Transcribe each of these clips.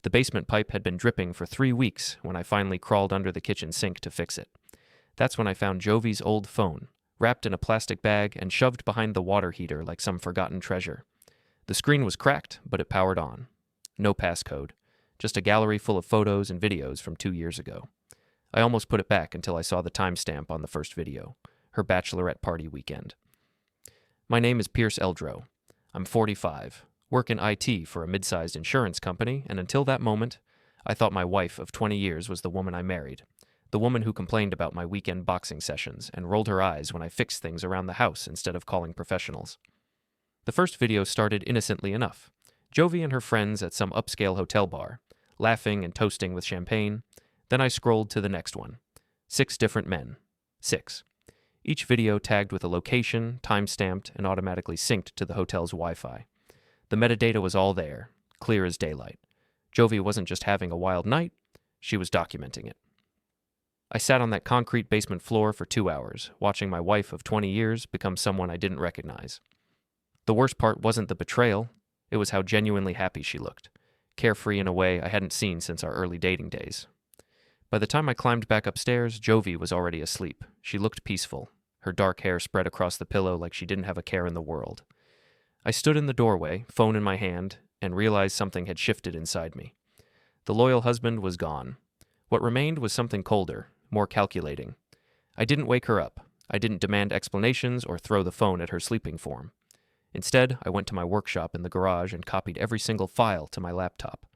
The basement pipe had been dripping for 3 weeks when I finally crawled under the kitchen sink to fix it. That's when I found Jovie's old phone, wrapped in a plastic bag and shoved behind the water heater like some forgotten treasure. The screen was cracked, but it powered on. No passcode, just a gallery full of photos and videos from 2 years ago. I almost put it back until I saw the timestamp on the first video, her bachelorette party weekend. My name is Pierce Eldrow. I'm 45, work in IT for a mid-sized insurance company, and until that moment, I thought my wife of 20 years was the woman I married, the woman who complained about my weekend boxing sessions and rolled her eyes when I fixed things around the house instead of calling professionals. The first video started innocently enough. Jovie and her friends at some upscale hotel bar, laughing and toasting with champagne. Then I scrolled to the next one. 6 different men. 6. Each video tagged with a location, time-stamped, and automatically synced to the hotel's Wi-Fi. The metadata was all there, clear as daylight. Jovie wasn't just having a wild night, she was documenting it. I sat on that concrete basement floor for 2 hours, watching my wife of 20 years become someone I didn't recognize. The worst part wasn't the betrayal, it was how genuinely happy she looked, carefree in a way I hadn't seen since our early dating days. By the time I climbed back upstairs, Jovie was already asleep. She looked peaceful, her dark hair spread across the pillow like she didn't have a care in the world. I stood in the doorway, phone in my hand, and realized something had shifted inside me. The loyal husband was gone. What remained was something colder, more calculating. I didn't wake her up. I didn't demand explanations or throw the phone at her sleeping form. Instead, I went to my workshop in the garage and copied every single file to my laptop.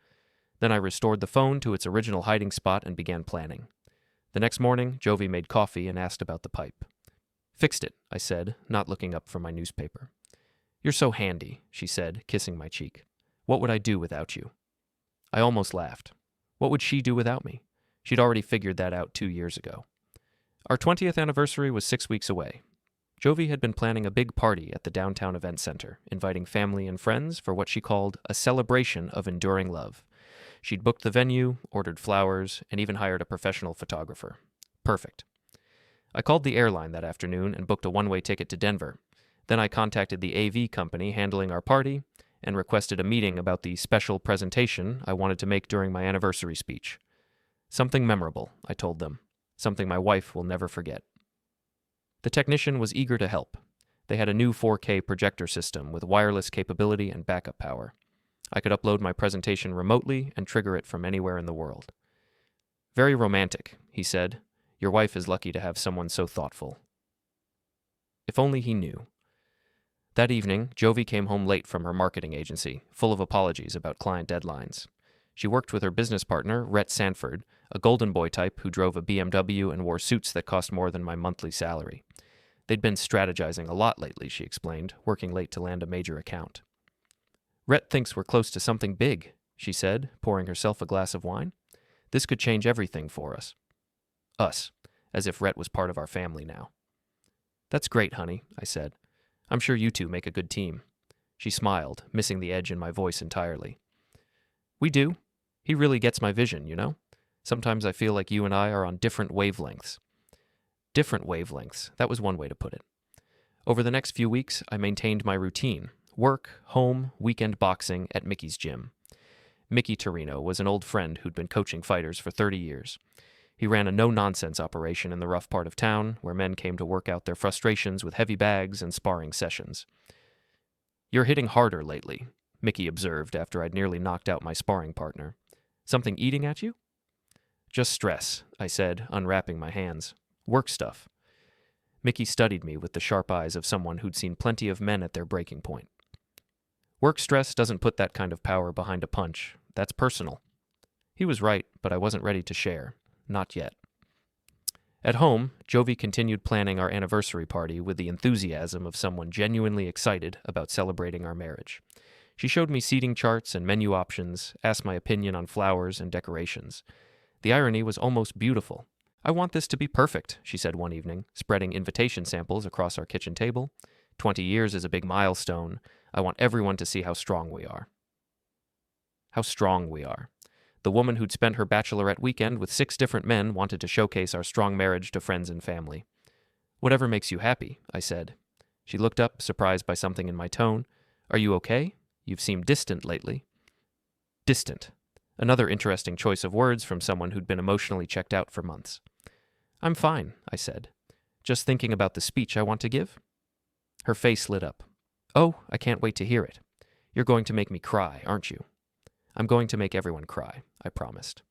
Then I restored the phone to its original hiding spot and began planning. The next morning, Jovie made coffee and asked about the pipe. "Fixed it," I said, not looking up from my newspaper. "You're so handy," she said, kissing my cheek. "What would I do without you?" I almost laughed. What would she do without me? She'd already figured that out 2 years ago. Our 20th anniversary was 6 weeks away. Jovie had been planning a big party at the downtown event center, inviting family and friends for what she called a celebration of enduring love. She'd booked the venue, ordered flowers, and even hired a professional photographer. Perfect. I called the airline that afternoon and booked a one-way ticket to Denver. Then I contacted the AV company handling our party and requested a meeting about the special presentation I wanted to make during my anniversary speech. Something memorable, I told them. Something my wife will never forget. The technician was eager to help. They had a new 4K projector system with wireless capability and backup power. I could upload my presentation remotely and trigger it from anywhere in the world. "Very romantic," he said. "Your wife is lucky to have someone so thoughtful." If only he knew. That evening, Jovie came home late from her marketing agency, full of apologies about client deadlines. She worked with her business partner, Rhett Sanford, a golden boy type who drove a BMW and wore suits that cost more than my monthly salary. They'd been strategizing a lot lately, she explained, working late to land a major account. "Rhett thinks we're close to something big," she said, pouring herself a glass of wine. "This could change everything for us." Us, as if Rhett was part of our family now. "That's great, honey," I said. "I'm sure you two make a good team." She smiled, missing the edge in my voice entirely. "We do. He really gets my vision, you know? Sometimes I feel like you and I are on different wavelengths." Different wavelengths, that was one way to put it. Over the next few weeks, I maintained my routine. Work, home, weekend boxing at Mickey's gym. Mickey Torino was an old friend who'd been coaching fighters for 30 years. He ran a no-nonsense operation in the rough part of town, where men came to work out their frustrations with heavy bags and sparring sessions. "You're hitting harder lately," Mickey observed after I'd nearly knocked out my sparring partner. "Something eating at you?" "Just stress," I said, unwrapping my hands. "Work stuff." Mickey studied me with the sharp eyes of someone who'd seen plenty of men at their breaking point. "Work stress doesn't put that kind of power behind a punch. That's personal." He was right, but I wasn't ready to share. Not yet. At home, Jovie continued planning our anniversary party with the enthusiasm of someone genuinely excited about celebrating our marriage. She showed me seating charts and menu options, asked my opinion on flowers and decorations. The irony was almost beautiful. "I want this to be perfect," she said one evening, spreading invitation samples across our kitchen table. 20 years is a big milestone. I want everyone to see how strong we are. How strong we are. The woman who'd spent her bachelorette weekend with 6 different men wanted to showcase our strong marriage to friends and family. "Whatever makes you happy," I said. She looked up, surprised by something in my tone. "Are you okay? You've seemed distant lately." Distant. Another interesting choice of words from someone who'd been emotionally checked out for months. "I'm fine," I said. "Just thinking about the speech I want to give." Her face lit up. "Oh, I can't wait to hear it. You're going to make me cry, aren't you?" "I'm going to make everyone cry," I promised.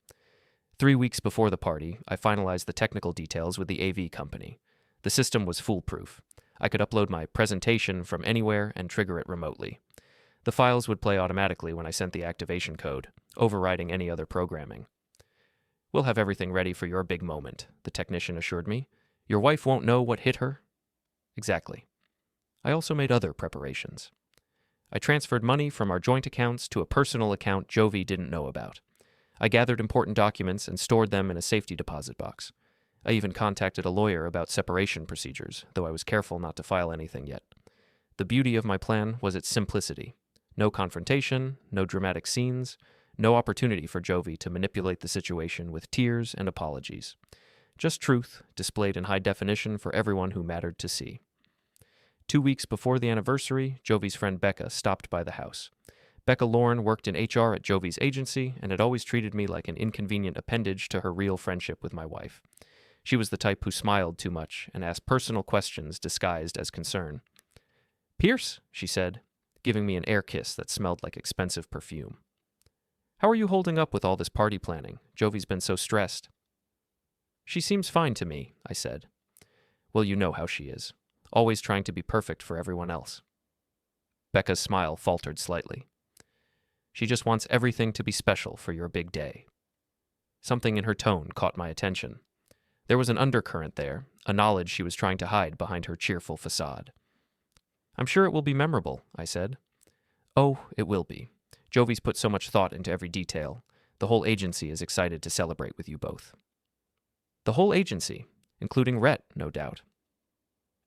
3 weeks before the party, I finalized the technical details with the AV company. The system was foolproof. I could upload my presentation from anywhere and trigger it remotely. The files would play automatically when I sent the activation code, overriding any other programming. "We'll have everything ready for your big moment," the technician assured me. "Your wife won't know what hit her." Exactly. I also made other preparations. I transferred money from our joint accounts to a personal account Jovie didn't know about. I gathered important documents and stored them in a safety deposit box. I even contacted a lawyer about separation procedures, though I was careful not to file anything yet. The beauty of my plan was its simplicity. No confrontation, no dramatic scenes, no opportunity for Jovie to manipulate the situation with tears and apologies. Just truth, displayed in high definition for everyone who mattered to see. 2 weeks before the anniversary, Jovie's friend Becca stopped by the house. Becca Lorne worked in HR at Jovie's agency and had always treated me like an inconvenient appendage to her real friendship with my wife. She was the type who smiled too much and asked personal questions disguised as concern. "Pierce," she said, giving me an air kiss that smelled like expensive perfume. "How are you holding up with all this party planning? Jovie's been so stressed." "She seems fine to me," I said. "Well, you know how she is. Always trying to be perfect for everyone else." Becca's smile faltered slightly. "She just wants everything to be special for your big day." Something in her tone caught my attention. There was an undercurrent there, a knowledge she was trying to hide behind her cheerful facade. "I'm sure it will be memorable," I said. "Oh, it will be. Jovie's put so much thought into every detail. The whole agency is excited to celebrate with you both." The whole agency, including Rhett, no doubt.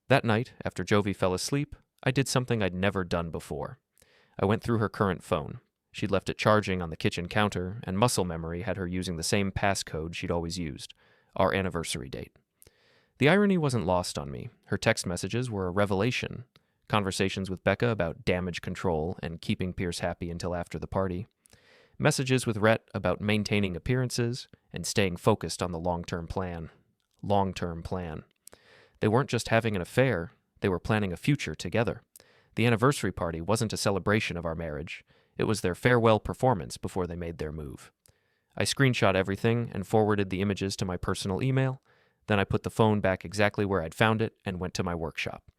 That night, after Jovie fell asleep, I did something I'd never done before. I went through her current phone. She'd left it charging on the kitchen counter, and muscle memory had her using the same passcode she'd always used, our anniversary date. The irony wasn't lost on me. Her text messages were a revelation. Conversations with Becca about damage control and keeping Pierce happy until after the party. Messages with Rhett about maintaining appearances and staying focused on the long-term plan. Long-term plan. They weren't just having an affair, they were planning a future together. The anniversary party wasn't a celebration of our marriage. It was their farewell performance before they made their move. I screenshot everything and forwarded the images to my personal email. Then I put the phone back exactly where I'd found it and went to my workshop.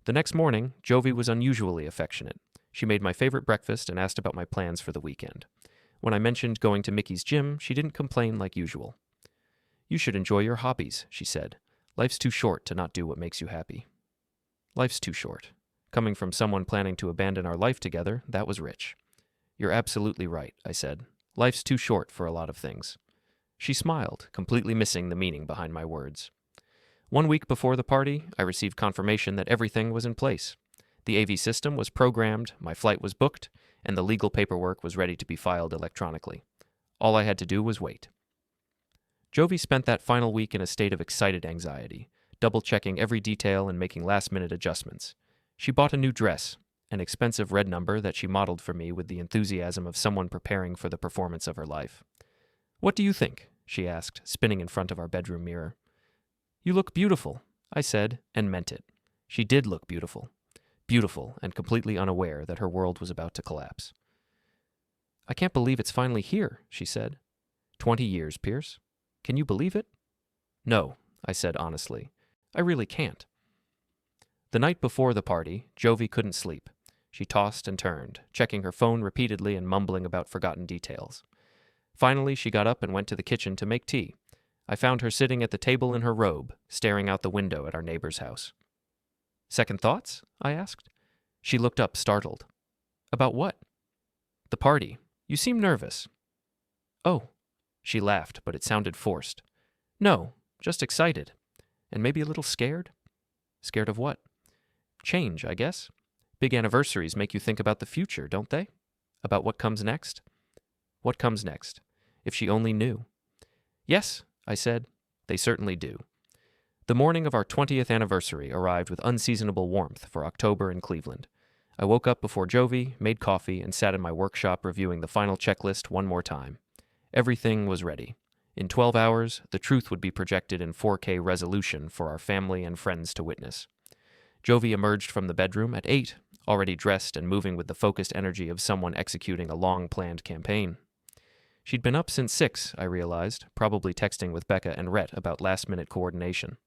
The next morning, Jovie was unusually affectionate. She made my favorite breakfast and asked about my plans for the weekend. When I mentioned going to Mickey's gym, she didn't complain like usual. "You should enjoy your hobbies," she said. "Life's too short to not do what makes you happy." Life's too short. Coming from someone planning to abandon our life together, that was rich. "You're absolutely right," I said. "Life's too short for a lot of things." She smiled, completely missing the meaning behind my words. 1 week before the party, I received confirmation that everything was in place. The AV system was programmed, my flight was booked, and the legal paperwork was ready to be filed electronically. All I had to do was wait. Jovie spent that final week in a state of excited anxiety, double-checking every detail and making last-minute adjustments. She bought a new dress, an expensive red number that she modeled for me with the enthusiasm of someone preparing for the performance of her life. "What do you think?" she asked, spinning in front of our bedroom mirror. "You look beautiful," I said, and meant it. She did look beautiful. Beautiful and completely unaware that her world was about to collapse. "I can't believe it's finally here," she said. 20 years, Pierce. Can you believe it?" "No," I said honestly. "I really can't." The night before the party, Jovie couldn't sleep. She tossed and turned, checking her phone repeatedly and mumbling about forgotten details. Finally, she got up and went to the kitchen to make tea. I found her sitting at the table in her robe, staring out the window at our neighbor's house. "Second thoughts?" I asked. She looked up, startled. "About what?" "The party. You seem nervous." "Oh." She laughed, but it sounded forced. "No, just excited. And maybe a little scared." "Scared of what?" "Change, I guess. Big anniversaries make you think about the future, don't they? About what comes next?" What comes next? If she only knew. "Yes," I said, "they certainly do." The morning of our 20th anniversary arrived with unseasonable warmth for October in Cleveland. I woke up before Jovie, made coffee, and sat in my workshop reviewing the final checklist one more time. Everything was ready. In 12 hours, the truth would be projected in 4K resolution for our family and friends to witness. Jovie emerged from the bedroom at 8, already dressed and moving with the focused energy of someone executing a long-planned campaign. She'd been up since 6, I realized, probably texting with Becca and Rhett about last-minute coordination.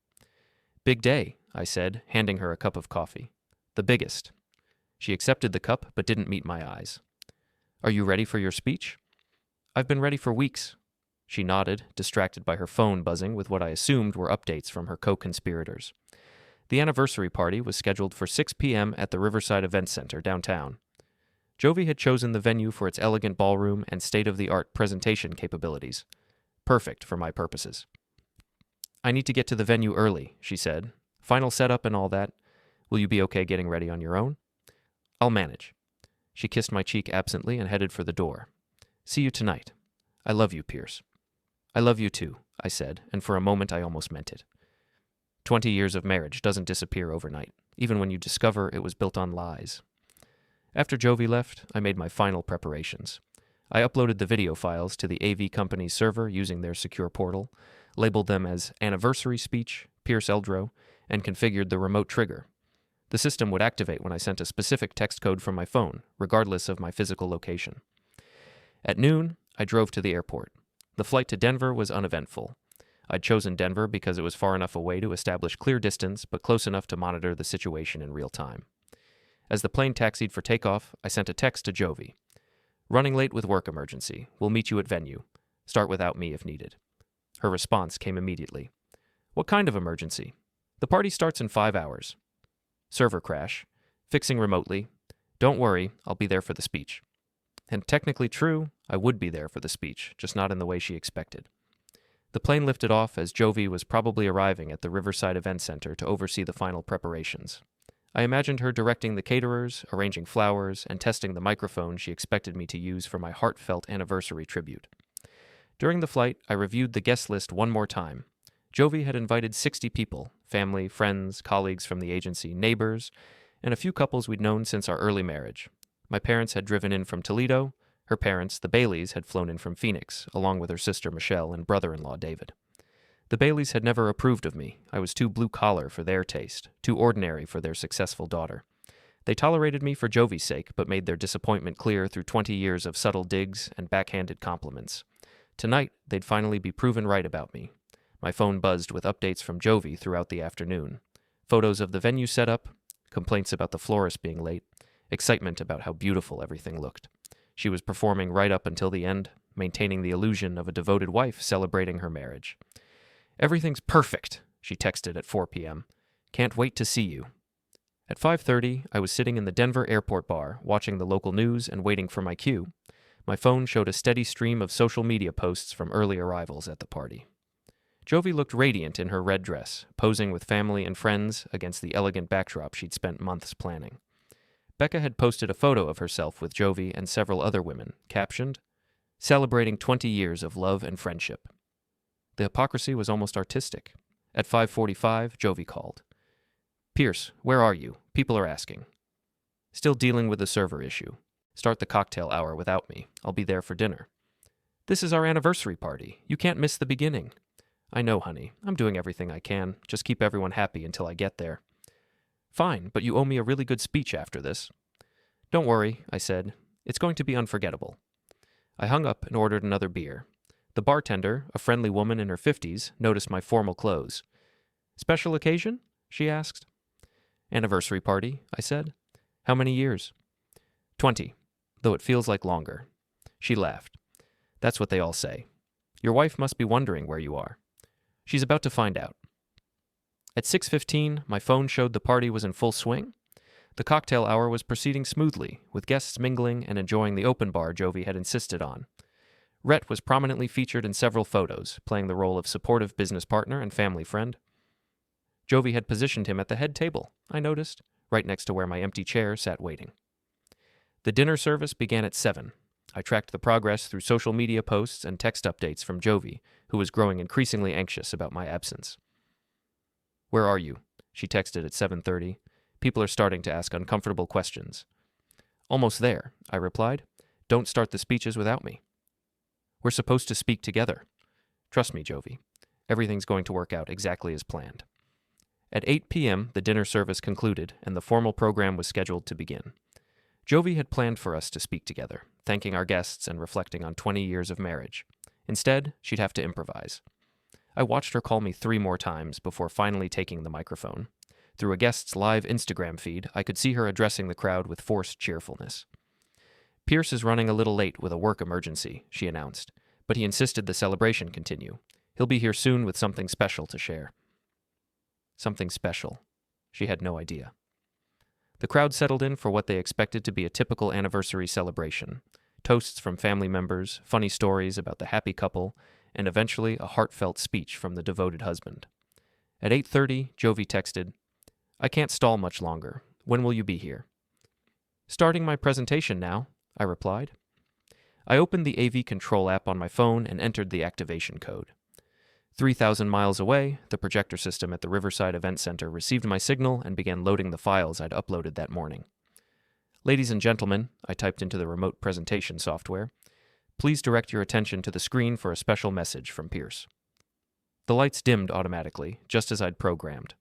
"Big day," I said, handing her a cup of coffee. "The biggest." She accepted the cup but didn't meet my eyes. "Are you ready for your speech?" "I've been ready for weeks." She nodded, distracted by her phone buzzing with what I assumed were updates from her co-conspirators. The anniversary party was scheduled for 6 p.m. at the Riverside Event Center downtown. Jovie had chosen the venue for its elegant ballroom and state-of-the-art presentation capabilities. Perfect for my purposes. "I need to get to the venue early," she said. "Final setup and all that. Will you be okay getting ready on your own?" "I'll manage." She kissed my cheek absently and headed for the door. "See you tonight. I love you, Pierce." "I love you too," I said, and for a moment I almost meant it. 20 years of marriage doesn't disappear overnight, even when you discover it was built on lies. After Jovie left, I made my final preparations. I uploaded the video files to the AV company's server using their secure portal, labeled them as Anniversary Speech, Pierce Eldrow, and configured the remote trigger. The system would activate when I sent a specific text code from my phone, regardless of my physical location. At noon, I drove to the airport. The flight to Denver was uneventful. I'd chosen Denver because it was far enough away to establish clear distance, but close enough to monitor the situation in real time. As the plane taxied for takeoff, I sent a text to Jovie. "Running late with work emergency. We'll meet you at venue. Start without me if needed." Her response came immediately. "What kind of emergency?" "The party starts in 5 hours. Server crash. Fixing remotely. Don't worry, I'll be there for the speech." And technically true, I would be there for the speech, just not in the way she expected. The plane lifted off as Jovie was probably arriving at the Riverside Event Center to oversee the final preparations. I imagined her directing the caterers, arranging flowers, and testing the microphone she expected me to use for my heartfelt anniversary tribute. During the flight, I reviewed the guest list one more time. Jovie had invited 60 people, family, friends, colleagues from the agency, neighbors, and a few couples we'd known since our early marriage. My parents had driven in from Toledo. Her parents, the Baileys, had flown in from Phoenix, along with her sister Michelle and brother-in-law David. The Baileys had never approved of me. I was too blue-collar for their taste, too ordinary for their successful daughter. They tolerated me for Jovie's sake, but made their disappointment clear through 20 years of subtle digs and backhanded compliments. Tonight, they'd finally be proven right about me. My phone buzzed with updates from Jovie throughout the afternoon. Photos of the venue setup, complaints about the florist being late, excitement about how beautiful everything looked. She was performing right up until the end, maintaining the illusion of a devoted wife celebrating her marriage. "Everything's perfect," she texted at 4 p.m. "Can't wait to see you." At 5:30, I was sitting in the Denver airport bar, watching the local news and waiting for my cue. My phone showed a steady stream of social media posts from early arrivals at the party. Jovie looked radiant in her red dress, posing with family and friends against the elegant backdrop she'd spent months planning. Becca had posted a photo of herself with Jovie and several other women, captioned, "Celebrating 20 years of love and friendship." The hypocrisy was almost artistic. At 5:45, Jovie called. "Pierce, where are you? People are asking." "Still dealing with the server issue. Start the cocktail hour without me. I'll be there for dinner." "This is our anniversary party. You can't miss the beginning." "I know, honey. I'm doing everything I can. Just keep everyone happy until I get there." "Fine, but you owe me a really good speech after this." "Don't worry," I said. "It's going to be unforgettable." I hung up and ordered another beer. The bartender, a friendly woman in her 50s, noticed my formal clothes. "Special occasion?" she asked. "Anniversary party," I said. "How many years?" 20, though it feels like longer. She laughed. "That's what they all say. Your wife must be wondering where you are." "She's about to find out." At 6:15, my phone showed the party was in full swing. The cocktail hour was proceeding smoothly, with guests mingling and enjoying the open bar Jovie had insisted on. Rhett was prominently featured in several photos, playing the role of supportive business partner and family friend. Jovie had positioned him at the head table, I noticed, right next to where my empty chair sat waiting. The dinner service began at 7. I tracked the progress through social media posts and text updates from Jovie, who was growing increasingly anxious about my absence. "Where are you?" she texted at 7:30. "People are starting to ask uncomfortable questions." Almost there, I replied. Don't start the speeches without me. We're supposed to speak together. Trust me, Jovie. Everything's going to work out exactly as planned. At 8 p.m., the dinner service concluded, and the formal program was scheduled to begin. Jovie had planned for us to speak together, thanking our guests and reflecting on 20 years of marriage. Instead, she'd have to improvise. I watched her call me 3 more times before finally taking the microphone. Through a guest's live Instagram feed, I could see her addressing the crowd with forced cheerfulness. Pierce is running a little late with a work emergency, she announced, but he insisted the celebration continue. He'll be here soon with something special to share. Something special. She had no idea. The crowd settled in for what they expected to be a typical anniversary celebration. Toasts from family members, funny stories about the happy couple, and eventually a heartfelt speech from the devoted husband. At 8:30, Jovie texted, I can't stall much longer. When will you be here? Starting my presentation now, I replied. I opened the AV control app on my phone and entered the activation code. 3,000 miles away, the projector system at the Riverside Event Center received my signal and began loading the files I'd uploaded that morning. Ladies and gentlemen, I typed into the remote presentation software, please direct your attention to the screen for a special message from Pierce. The lights dimmed automatically, just as I'd programmed.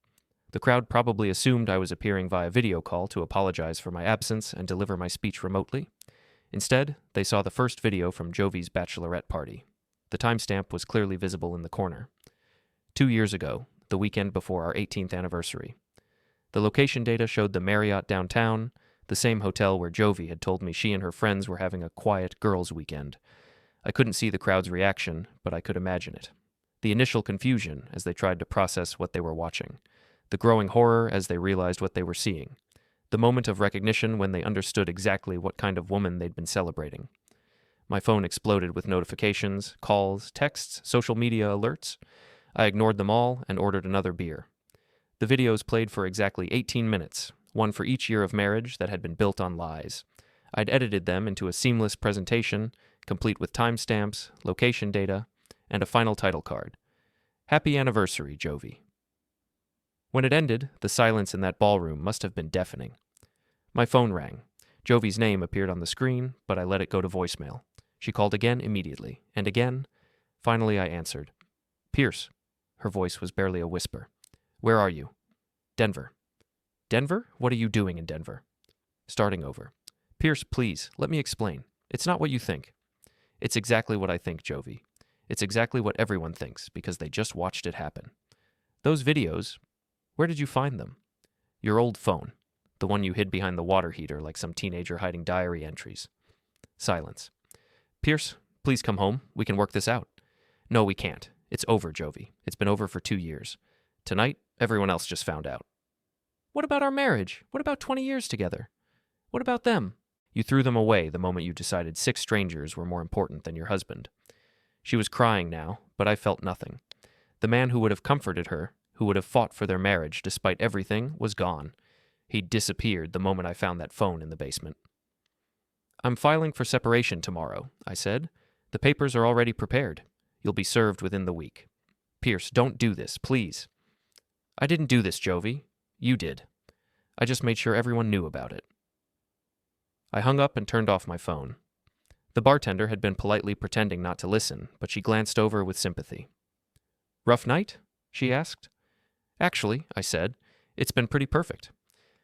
The crowd probably assumed I was appearing via video call to apologize for my absence and deliver my speech remotely. Instead, they saw the first video from Jovie's Bachelorette party. The timestamp was clearly visible in the corner. 2 years ago, the weekend before our 18th anniversary. The location data showed the Marriott downtown, the same hotel where Jovie had told me she and her friends were having a quiet girls' weekend. I couldn't see the crowd's reaction, but I could imagine it. The initial confusion as they tried to process what they were watching. The growing horror as they realized what they were seeing. The moment of recognition when they understood exactly what kind of woman they'd been celebrating. My phone exploded with notifications, calls, texts, social media alerts. I ignored them all and ordered another beer. The videos played for exactly 18 minutes, one for each year of marriage that had been built on lies. I'd edited them into a seamless presentation, complete with timestamps, location data, and a final title card. Happy anniversary, Jovie. When it ended, the silence in that ballroom must have been deafening. My phone rang. Jovie's name appeared on the screen, but I let it go to voicemail. She called again immediately, and again. Finally, I answered. Pierce. Her voice was barely a whisper. Where are you? Denver. Denver? What are you doing in Denver? Starting over. Pierce, please, let me explain. It's not what you think. It's exactly what I think, Jovie. It's exactly what everyone thinks, because they just watched it happen. Those videos, where did you find them? Your old phone. The one you hid behind the water heater like some teenager hiding diary entries. Silence. Pierce, please come home. We can work this out. No, we can't. It's over, Jovie. It's been over for 2 years. Tonight, everyone else just found out. What about our marriage? What about 20 years together? What about them? You threw them away the moment you decided 6 strangers were more important than your husband. She was crying now, but I felt nothing. The man who would have comforted her, who would have fought for their marriage despite everything, was gone. He'd disappeared the moment I found that phone in the basement. I'm filing for separation tomorrow, I said. The papers are already prepared. You'll be served within the week. Pierce, don't do this, please. I didn't do this, Jovie. You did. I just made sure everyone knew about it. I hung up and turned off my phone. The bartender had been politely pretending not to listen, but she glanced over with sympathy. Rough night? She asked. Actually, I said, it's been pretty perfect.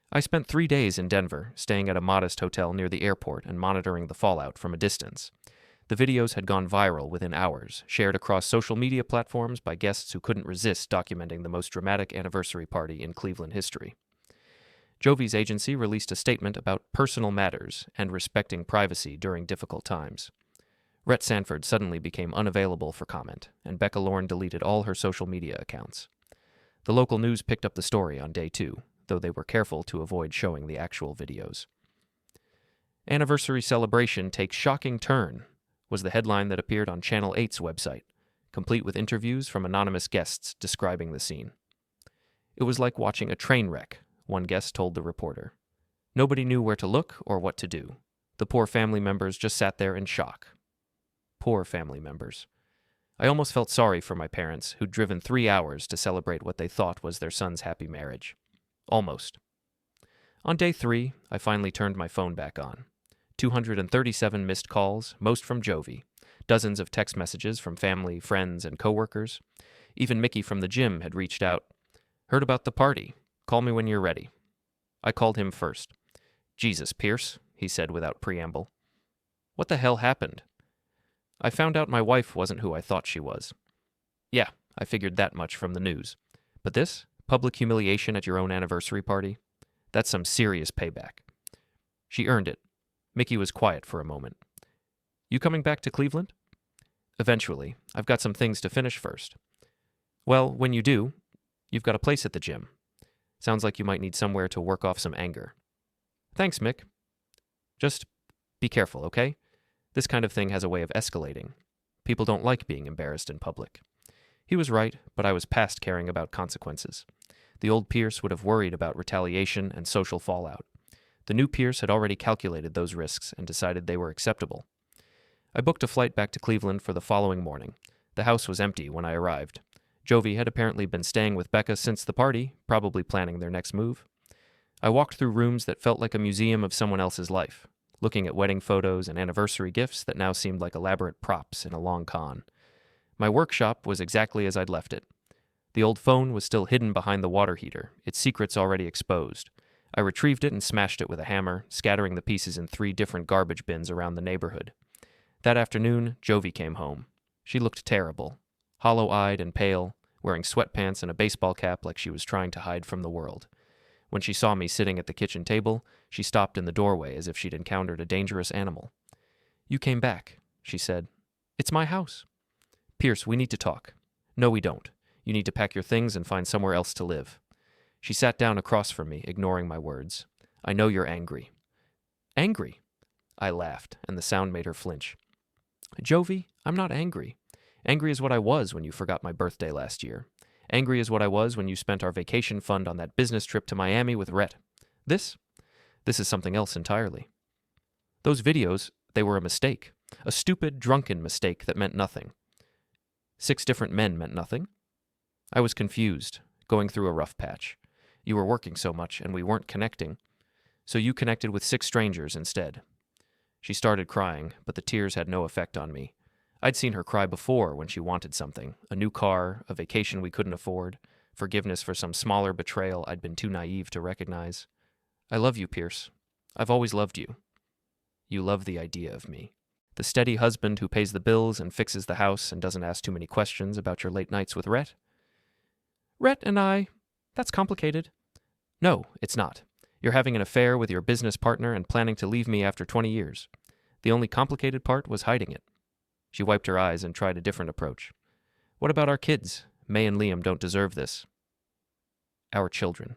I spent 3 days in Denver, staying at a modest hotel near the airport and monitoring the fallout from a distance. The videos had gone viral within hours, shared across social media platforms by guests who couldn't resist documenting the most dramatic anniversary party in Cleveland history. Jovie's agency released a statement about personal matters and respecting privacy during difficult times. Rhett Sanford suddenly became unavailable for comment, and Becca Lorne deleted all her social media accounts. The local news picked up the story on day 2, though they were careful to avoid showing the actual videos. Anniversary celebration takes shocking turn, was the headline that appeared on Channel 8's website, complete with interviews from anonymous guests describing the scene. It was like watching a train wreck, one guest told the reporter. Nobody knew where to look or what to do. The poor family members just sat there in shock. Poor family members. I almost felt sorry for my parents, who'd driven 3 hours to celebrate what they thought was their son's happy marriage. Almost. On day 3, I finally turned my phone back on. 237 missed calls, most from Jovie. Dozens of text messages from family, friends, and coworkers. Even Mickey from the gym had reached out. Heard about the party. Call me when you're ready. I called him first. Jesus, Pierce, he said without preamble. What the hell happened? I found out my wife wasn't who I thought she was. Yeah, I figured that much from the news. But this? Public humiliation at your own anniversary party? That's some serious payback. She earned it. Mickey was quiet for a moment. You coming back to Cleveland? Eventually. I've got some things to finish first. Well, when you do, you've got a place at the gym. Sounds like you might need somewhere to work off some anger. Thanks, Mick. Just be careful, okay? This kind of thing has a way of escalating. People don't like being embarrassed in public. He was right, but I was past caring about consequences. The old Pierce would have worried about retaliation and social fallout. The new Pierce had already calculated those risks and decided they were acceptable. I booked a flight back to Cleveland for the following morning. The house was empty when I arrived. Jovie had apparently been staying with Becca since the party, probably planning their next move. I walked through rooms that felt like a museum of someone else's life, looking at wedding photos and anniversary gifts that now seemed like elaborate props in a long con. My workshop was exactly as I'd left it. The old phone was still hidden behind the water heater, its secrets already exposed. I retrieved it and smashed it with a hammer, scattering the pieces in 3 different garbage bins around the neighborhood. That afternoon, Jovie came home. She looked terrible, hollow-eyed and pale, wearing sweatpants and a baseball cap like she was trying to hide from the world. When she saw me sitting at the kitchen table, she stopped in the doorway as if she'd encountered a dangerous animal. You came back, she said. It's my house. Pierce, we need to talk. No, we don't. You need to pack your things and find somewhere else to live. She sat down across from me, ignoring my words. I know you're angry. Angry? I laughed, and the sound made her flinch. Jovie, I'm not angry. Angry is what I was when you forgot my birthday last year. Angry is what I was when you spent our vacation fund on that business trip to Miami with Rhett. This is something else entirely. Those videos, they were a mistake. A stupid, drunken mistake that meant nothing. 6 different men meant nothing? I was confused, going through a rough patch. You were working so much, and we weren't connecting. So you connected with 6 strangers instead. She started crying, but the tears had no effect on me. I'd seen her cry before when she wanted something, a new car, a vacation we couldn't afford, forgiveness for some smaller betrayal I'd been too naive to recognize. I love you, Pierce. I've always loved you. You love the idea of me. The steady husband who pays the bills and fixes the house and doesn't ask too many questions about your late nights with Rhett. Rhett and I, that's complicated. No, it's not. You're having an affair with your business partner and planning to leave me after 20 years. The only complicated part was hiding it. She wiped her eyes and tried a different approach. What about our kids? May and Liam don't deserve this. Our children.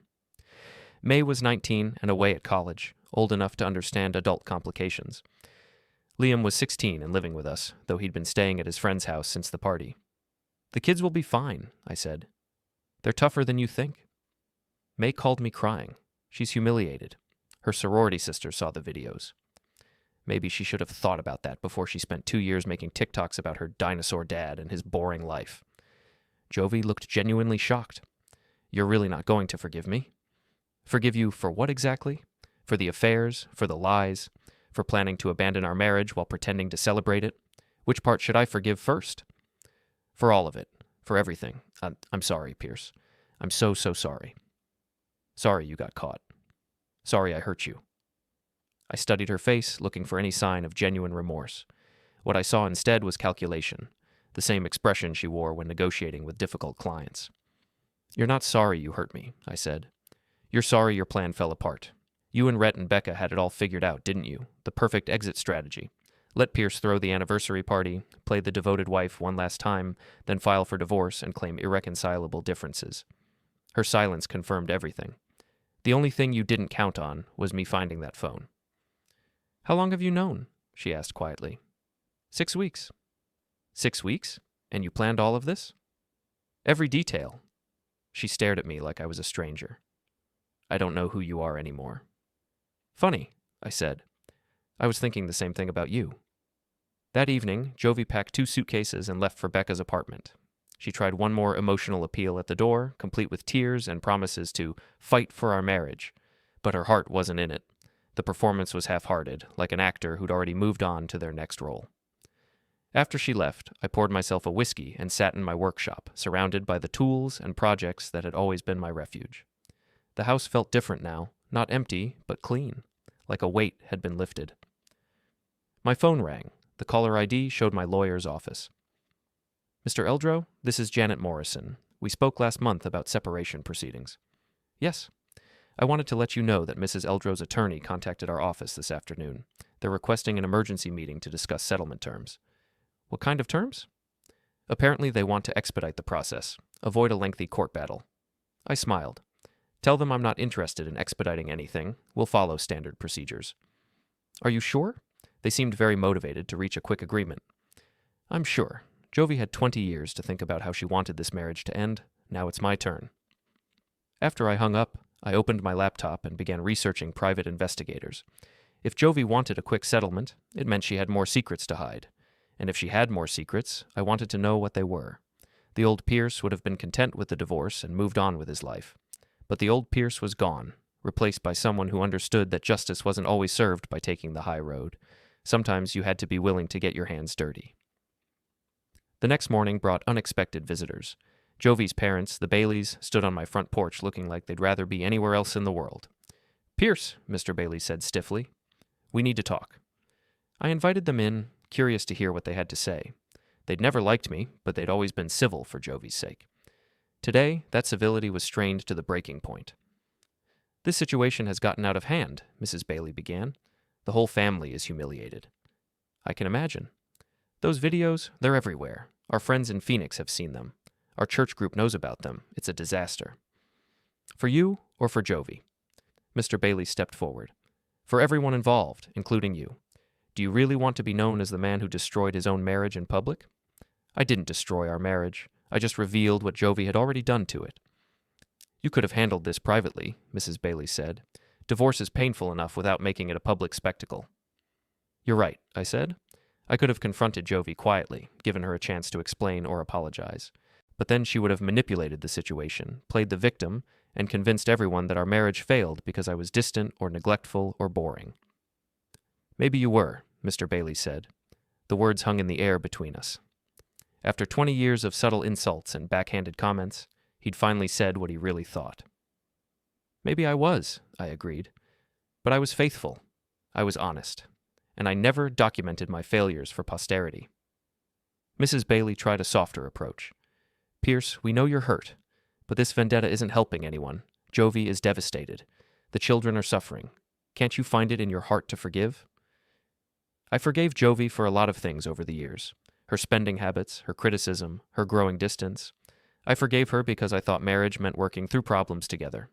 May was 19 and away at college, old enough to understand adult complications. Liam was 16 and living with us, though he'd been staying at his friend's house since the party. The kids will be fine, I said. They're tougher than you think. May called me crying. She's humiliated. Her sorority sister saw the videos. Maybe she should have thought about that before she spent 2 years making TikToks about her dinosaur dad and his boring life. Jovie looked genuinely shocked. You're really not going to forgive me? Forgive you for what exactly? For the affairs? For the lies? For planning to abandon our marriage while pretending to celebrate it? Which part should I forgive first? For all of it. For everything. I'm sorry, Pierce. I'm so sorry. Sorry you got caught. Sorry I hurt you. I studied her face, looking for any sign of genuine remorse. What I saw instead was calculation, the same expression she wore when negotiating with difficult clients. You're not sorry you hurt me, I said. You're sorry your plan fell apart. You and Rhett and Becca had it all figured out, didn't you? The perfect exit strategy. Let Pierce throw the anniversary party, play the devoted wife one last time, then file for divorce and claim irreconcilable differences. Her silence confirmed everything. The only thing you didn't count on was me finding that phone. How long have you known? She asked quietly. 6 weeks. 6 weeks? And you planned all of this? Every detail. She stared at me like I was a stranger. I don't know who you are anymore. Funny, I said. I was thinking the same thing about you. That evening, Jovie packed 2 suitcases and left for Becca's apartment. She tried one more emotional appeal at the door, complete with tears and promises to fight for our marriage. But her heart wasn't in it. The performance was half-hearted, like an actor who'd already moved on to their next role. After she left, I poured myself a whiskey and sat in my workshop, surrounded by the tools and projects that had always been my refuge. The house felt different now, not empty, but clean, like a weight had been lifted. My phone rang. The caller ID showed my lawyer's office. "Mr. Eldrow, this is Janet Morrison. We spoke last month about separation proceedings." "Yes. I wanted to let you know that Mrs. Eldrow's attorney contacted our office this afternoon. They're requesting an emergency meeting to discuss settlement terms." "What kind of terms?" "Apparently they want to expedite the process, avoid a lengthy court battle." I smiled. "Tell them I'm not interested in expediting anything. We'll follow standard procedures." "Are you sure?" They seemed very motivated to reach a quick agreement. "I'm sure. Jovie had 20 years to think about how she wanted this marriage to end. Now it's my turn." After I hung up, I opened my laptop and began researching private investigators. If Jovie wanted a quick settlement, it meant she had more secrets to hide. And if she had more secrets, I wanted to know what they were. The old Pierce would have been content with the divorce and moved on with his life. But the old Pierce was gone, replaced by someone who understood that justice wasn't always served by taking the high road. Sometimes you had to be willing to get your hands dirty. The next morning brought unexpected visitors. Jovie's parents, the Baileys, stood on my front porch looking like they'd rather be anywhere else in the world. "Pierce," Mr. Bailey said stiffly, "we need to talk." I invited them in, curious to hear what they had to say. They'd never liked me, but they'd always been civil for Jovie's sake. Today, that civility was strained to the breaking point. "This situation has gotten out of hand," Mrs. Bailey began. "The whole family is humiliated." "I can imagine. Those videos, they're everywhere. Our friends in Phoenix have seen them. Our church group knows about them. It's a disaster." "For you or for Jovie?" Mr. Bailey stepped forward. "For everyone involved, including you. Do you really want to be known as the man who destroyed his own marriage in public?" "I didn't destroy our marriage. I just revealed what Jovie had already done to it." "You could have handled this privately," Mrs. Bailey said. "Divorce is painful enough without making it a public spectacle." "You're right," I said. I could have confronted Jovie quietly, given her a chance to explain or apologize. But then she would have manipulated the situation, played the victim, and convinced everyone that our marriage failed because I was distant or neglectful or boring. "Maybe you were," Mr. Bailey said. The words hung in the air between us. After 20 years of subtle insults and backhanded comments, he'd finally said what he really thought. "Maybe I was," I agreed. "But I was faithful. I was honest. And I never documented my failures for posterity." Mrs. Bailey tried a softer approach. "Pierce, we know you're hurt, but this vendetta isn't helping anyone. Jovie is devastated. The children are suffering. Can't you find it in your heart to forgive?" I forgave Jovie for a lot of things over the years. Her spending habits, her criticism, her growing distance. I forgave her because I thought marriage meant working through problems together.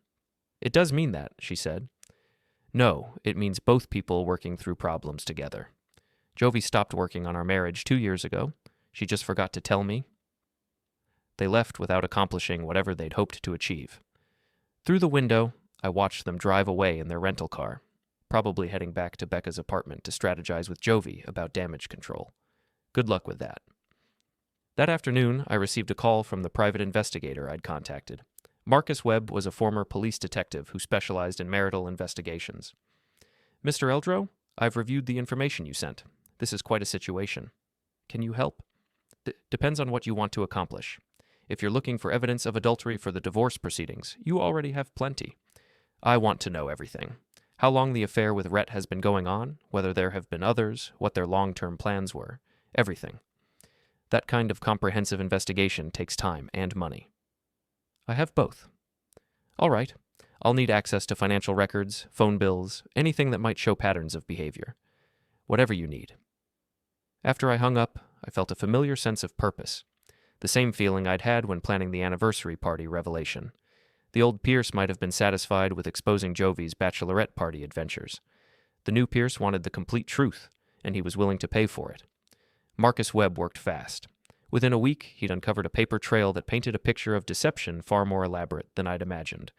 "It does mean that," she said. "No, it means both people working through problems together. Jovie stopped working on our marriage 2 years ago. She just forgot to tell me." They left without accomplishing whatever they'd hoped to achieve. Through the window, I watched them drive away in their rental car, probably heading back to Becca's apartment to strategize with Jovie about damage control. Good luck with that. That afternoon, I received a call from the private investigator I'd contacted. Marcus Webb was a former police detective who specialized in marital investigations. "Mr. Eldrow, I've reviewed the information you sent. This is quite a situation. Can you help?" Depends on what you want to accomplish. If you're looking for evidence of adultery for the divorce proceedings, you already have plenty. I want to know everything. How long the affair with Rhett has been going on, whether there have been others, what their long-term plans were. Everything. That kind of comprehensive investigation takes time and money. I have both. All right. I'll need access to financial records, phone bills, anything that might show patterns of behavior. Whatever you need. After I hung up, I felt a familiar sense of purpose. The same feeling I'd had when planning the anniversary party revelation. The old Pierce might have been satisfied with exposing Jovie's bachelorette party adventures. The new Pierce wanted the complete truth, and he was willing to pay for it. Marcus Webb worked fast. Within a week, he'd uncovered a paper trail that painted a picture of deception far more elaborate than I'd imagined.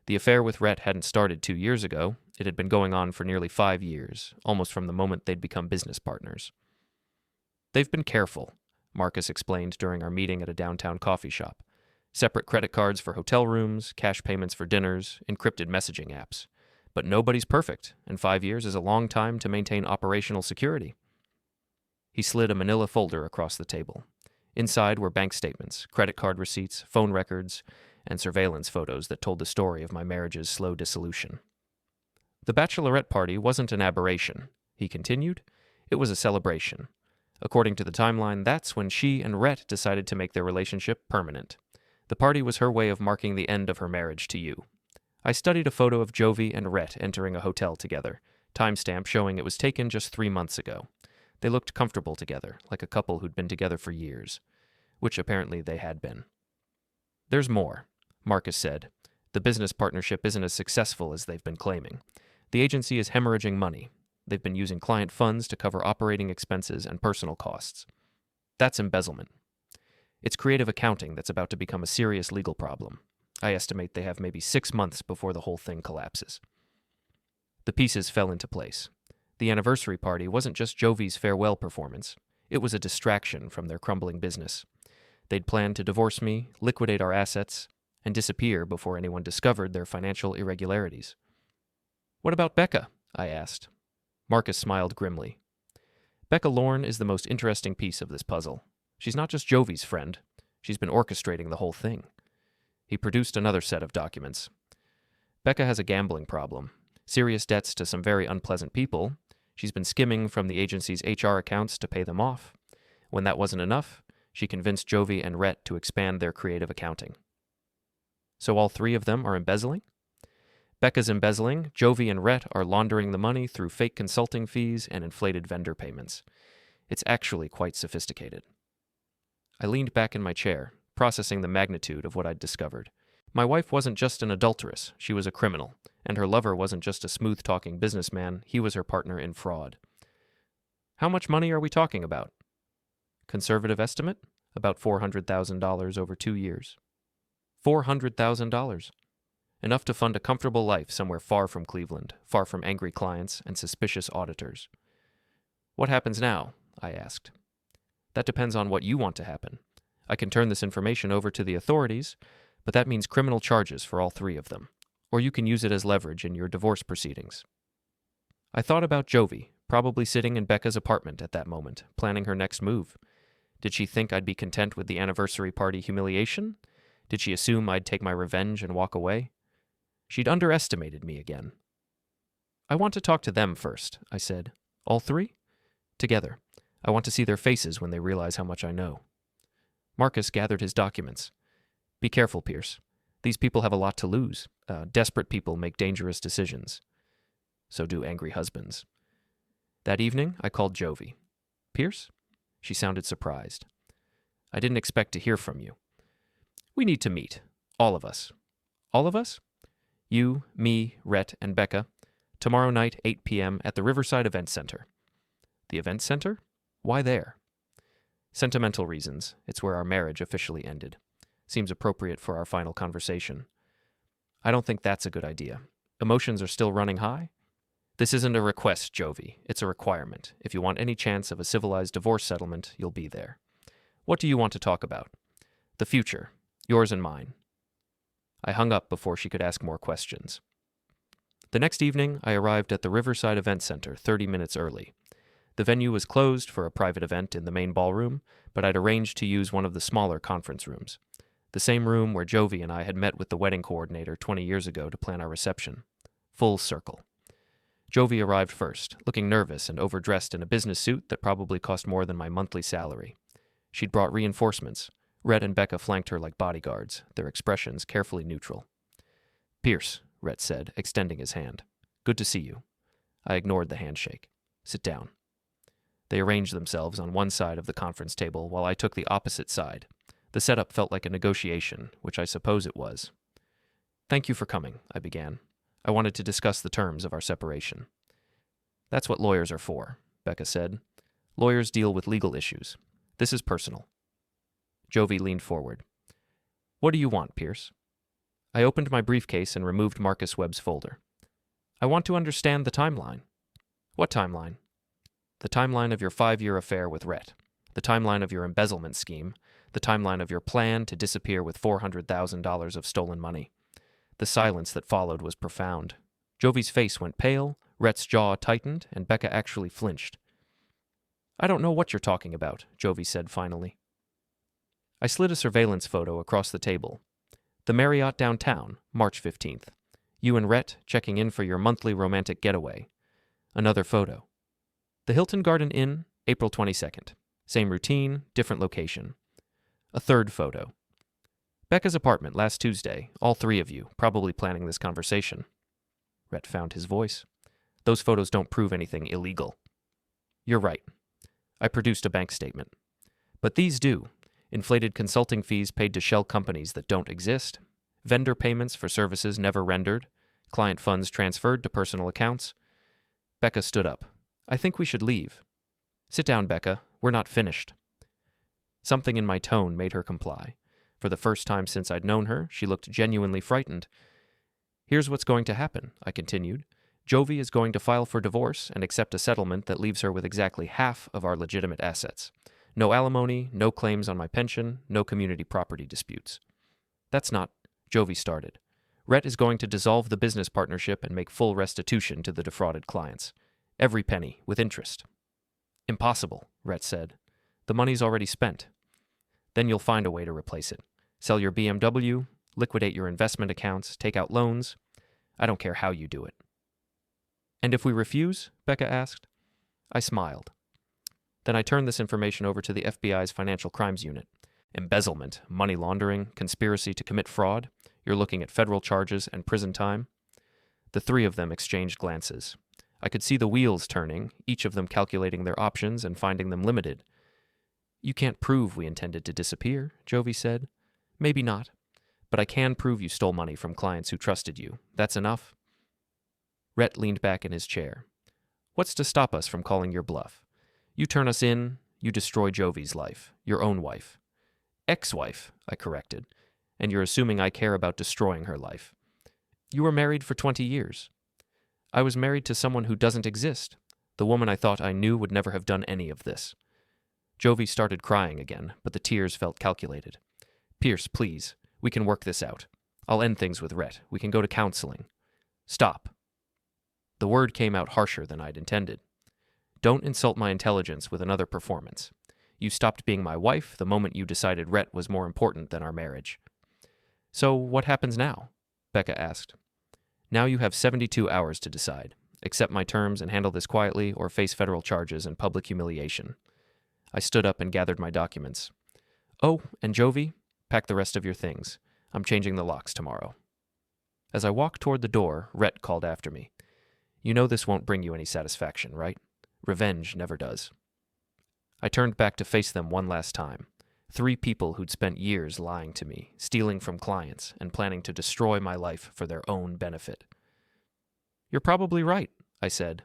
The affair with Rhett hadn't started 2 years ago. It had been going on for nearly 5 years, almost from the moment they'd become business partners. "They've been careful," Marcus explained during our meeting at a downtown coffee shop. "Separate credit cards for hotel rooms, cash payments for dinners, encrypted messaging apps. But nobody's perfect, and 5 years is a long time to maintain operational security. He slid a manila folder across the table. Inside were bank statements, credit card receipts, phone records, and surveillance photos that told the story of my marriage's slow dissolution. The bachelorette party wasn't an aberration, he continued. It was a celebration. According to the timeline, that's when she and Rhett decided to make their relationship permanent. The party was her way of marking the end of her marriage to you. I studied a photo of Jovie and Rhett entering a hotel together, timestamp showing it was taken just 3 months ago. They looked comfortable together, like a couple who'd been together for years, which apparently they had been. There's more, Marcus said. The business partnership isn't as successful as they've been claiming. The agency is hemorrhaging money. They've been using client funds to cover operating expenses and personal costs. That's embezzlement. It's creative accounting that's about to become a serious legal problem. I estimate they have maybe 6 months before the whole thing collapses. The pieces fell into place. The anniversary party wasn't just Jovie's farewell performance. It was a distraction from their crumbling business. They'd planned to divorce me, liquidate our assets, and disappear before anyone discovered their financial irregularities. What about Becca? I asked. Marcus smiled grimly. Becca Lorne is the most interesting piece of this puzzle. She's not just Jovie's friend. She's been orchestrating the whole thing. He produced another set of documents. Becca has a gambling problem, serious debts to some very unpleasant people. She's been skimming from the agency's HR accounts to pay them off. When that wasn't enough, she convinced Jovie and Rhett to expand their creative accounting. So all 3 of them are embezzling? Becca's embezzling, Jovie and Rhett are laundering the money through fake consulting fees and inflated vendor payments. It's actually quite sophisticated. I leaned back in my chair, processing the magnitude of what I'd discovered. My wife wasn't just an adulteress, she was a criminal, and her lover wasn't just a smooth-talking businessman, he was her partner in fraud. How much money are we talking about? Conservative estimate? About $400,000 over 2 years. $400,000. Enough to fund a comfortable life somewhere far from Cleveland, far from angry clients and suspicious auditors. What happens now? I asked. That depends on what you want to happen. I can turn this information over to the authorities, but that means criminal charges for all 3 of them. Or you can use it as leverage in your divorce proceedings. I thought about Jovie, probably sitting in Becca's apartment at that moment, planning her next move. Did she think I'd be content with the anniversary party humiliation? Did she assume I'd take my revenge and walk away? She'd underestimated me again. I want to talk to them first, I said. All 3? Together. I want to see their faces when they realize how much I know. Marcus gathered his documents. Be careful, Pierce. These people have a lot to lose. Desperate people make dangerous decisions. So do angry husbands. That evening, I called Jovie. Pierce? She sounded surprised. I didn't expect to hear from you. We need to meet. All of us. All of us? You, me, Rhett, and Becca. Tomorrow night, 8 p.m. at the Riverside Event Center. The Event Center? Why there? Sentimental reasons. It's where our marriage officially ended. Seems appropriate for our final conversation. I don't think that's a good idea. Emotions are still running high? This isn't a request, Jovie. It's a requirement. If you want any chance of a civilized divorce settlement, you'll be there. What do you want to talk about? The future. Yours and mine. I hung up before she could ask more questions. The next evening, I arrived at the Riverside Event Center 30 minutes early. The venue was closed for a private event in the main ballroom, but I'd arranged to use one of the smaller conference rooms. The same room where Jovie and I had met with the wedding coordinator 20 years ago to plan our reception. Full circle. Jovie arrived first, looking nervous and overdressed in a business suit that probably cost more than my monthly salary. She'd brought reinforcements. Rhett and Becca flanked her like bodyguards, their expressions carefully neutral. Pierce, Rhett said, extending his hand. Good to see you. I ignored the handshake. Sit down. They arranged themselves on one side of the conference table while I took the opposite side. The setup felt like a negotiation, which I suppose it was. Thank you for coming, I began. I wanted to discuss the terms of our separation. That's what lawyers are for, Becca said. Lawyers deal with legal issues. This is personal. Jovie leaned forward. What do you want, Pierce? I opened my briefcase and removed Marcus Webb's folder. I want to understand the timeline. What timeline? The timeline of your 5-year affair with Rhett. The timeline of your embezzlement scheme. The timeline of your plan to disappear with $400,000 of stolen money. The silence that followed was profound. Jovie's face went pale, Rhett's jaw tightened, and Becca actually flinched. "I don't know what you're talking about," Jovie said finally. I slid a surveillance photo across the table. "The Marriott downtown, March 15th. You and Rhett checking in for your monthly romantic getaway." Another photo. "The Hilton Garden Inn, April 22nd. Same routine, different location." A third photo. "Becca's apartment last Tuesday, all three of you, probably planning this conversation." Rhett found his voice. "Those photos don't prove anything illegal." "You're right." I produced a bank statement. "But these do. Inflated consulting fees paid to shell companies that don't exist, vendor payments for services never rendered, client funds transferred to personal accounts." Becca stood up. "I think we should leave." "Sit down, Becca. We're not finished." Something in my tone made her comply. For the first time since I'd known her, she looked genuinely frightened. "Here's what's going to happen," I continued. "Jovie is going to file for divorce and accept a settlement that leaves her with exactly half of our legitimate assets. No alimony, no claims on my pension, no community property disputes." "That's not," Jovie started. "Rhett is going to dissolve the business partnership and make full restitution to the defrauded clients. Every penny, with interest." "Impossible," Rhett said. "The money's already spent." "Then you'll find a way to replace it. Sell your BMW, liquidate your investment accounts, take out loans. I don't care how you do it." "And if we refuse?" Becca asked. I smiled. "Then I turned this information over to the FBI's Financial Crimes Unit. Embezzlement, money laundering, conspiracy to commit fraud. You're looking at federal charges and prison time." The three of them exchanged glances. I could see the wheels turning, each of them calculating their options and finding them limited. "You can't prove we intended to disappear," Jovie said. "Maybe not. But I can prove you stole money from clients who trusted you. That's enough." Rhett leaned back in his chair. "What's to stop us from calling your bluff? You turn us in, you destroy Jovie's life, your own wife." "Ex-wife," I corrected. "And you're assuming I care about destroying her life." "You were married for 20 years. "I was married to someone who doesn't exist. The woman I thought I knew would never have done any of this." Jovie started crying again, but the tears felt calculated. "Pierce, please. We can work this out. I'll end things with Rhett. We can go to counseling." "Stop." The word came out harsher than I'd intended. "Don't insult my intelligence with another performance. You stopped being my wife the moment you decided Rhett was more important than our marriage." "So what happens now?" Becca asked. "Now you have 72 hours to decide. Accept my terms and handle this quietly, or face federal charges and public humiliation." I stood up and gathered my documents. "Oh, and Jovie, pack the rest of your things. I'm changing the locks tomorrow." As I walked toward the door, Rhett called after me. "You know this won't bring you any satisfaction, right? Revenge never does." I turned back to face them one last time. Three people who'd spent years lying to me, stealing from clients, and planning to destroy my life for their own benefit. "You're probably right," I said.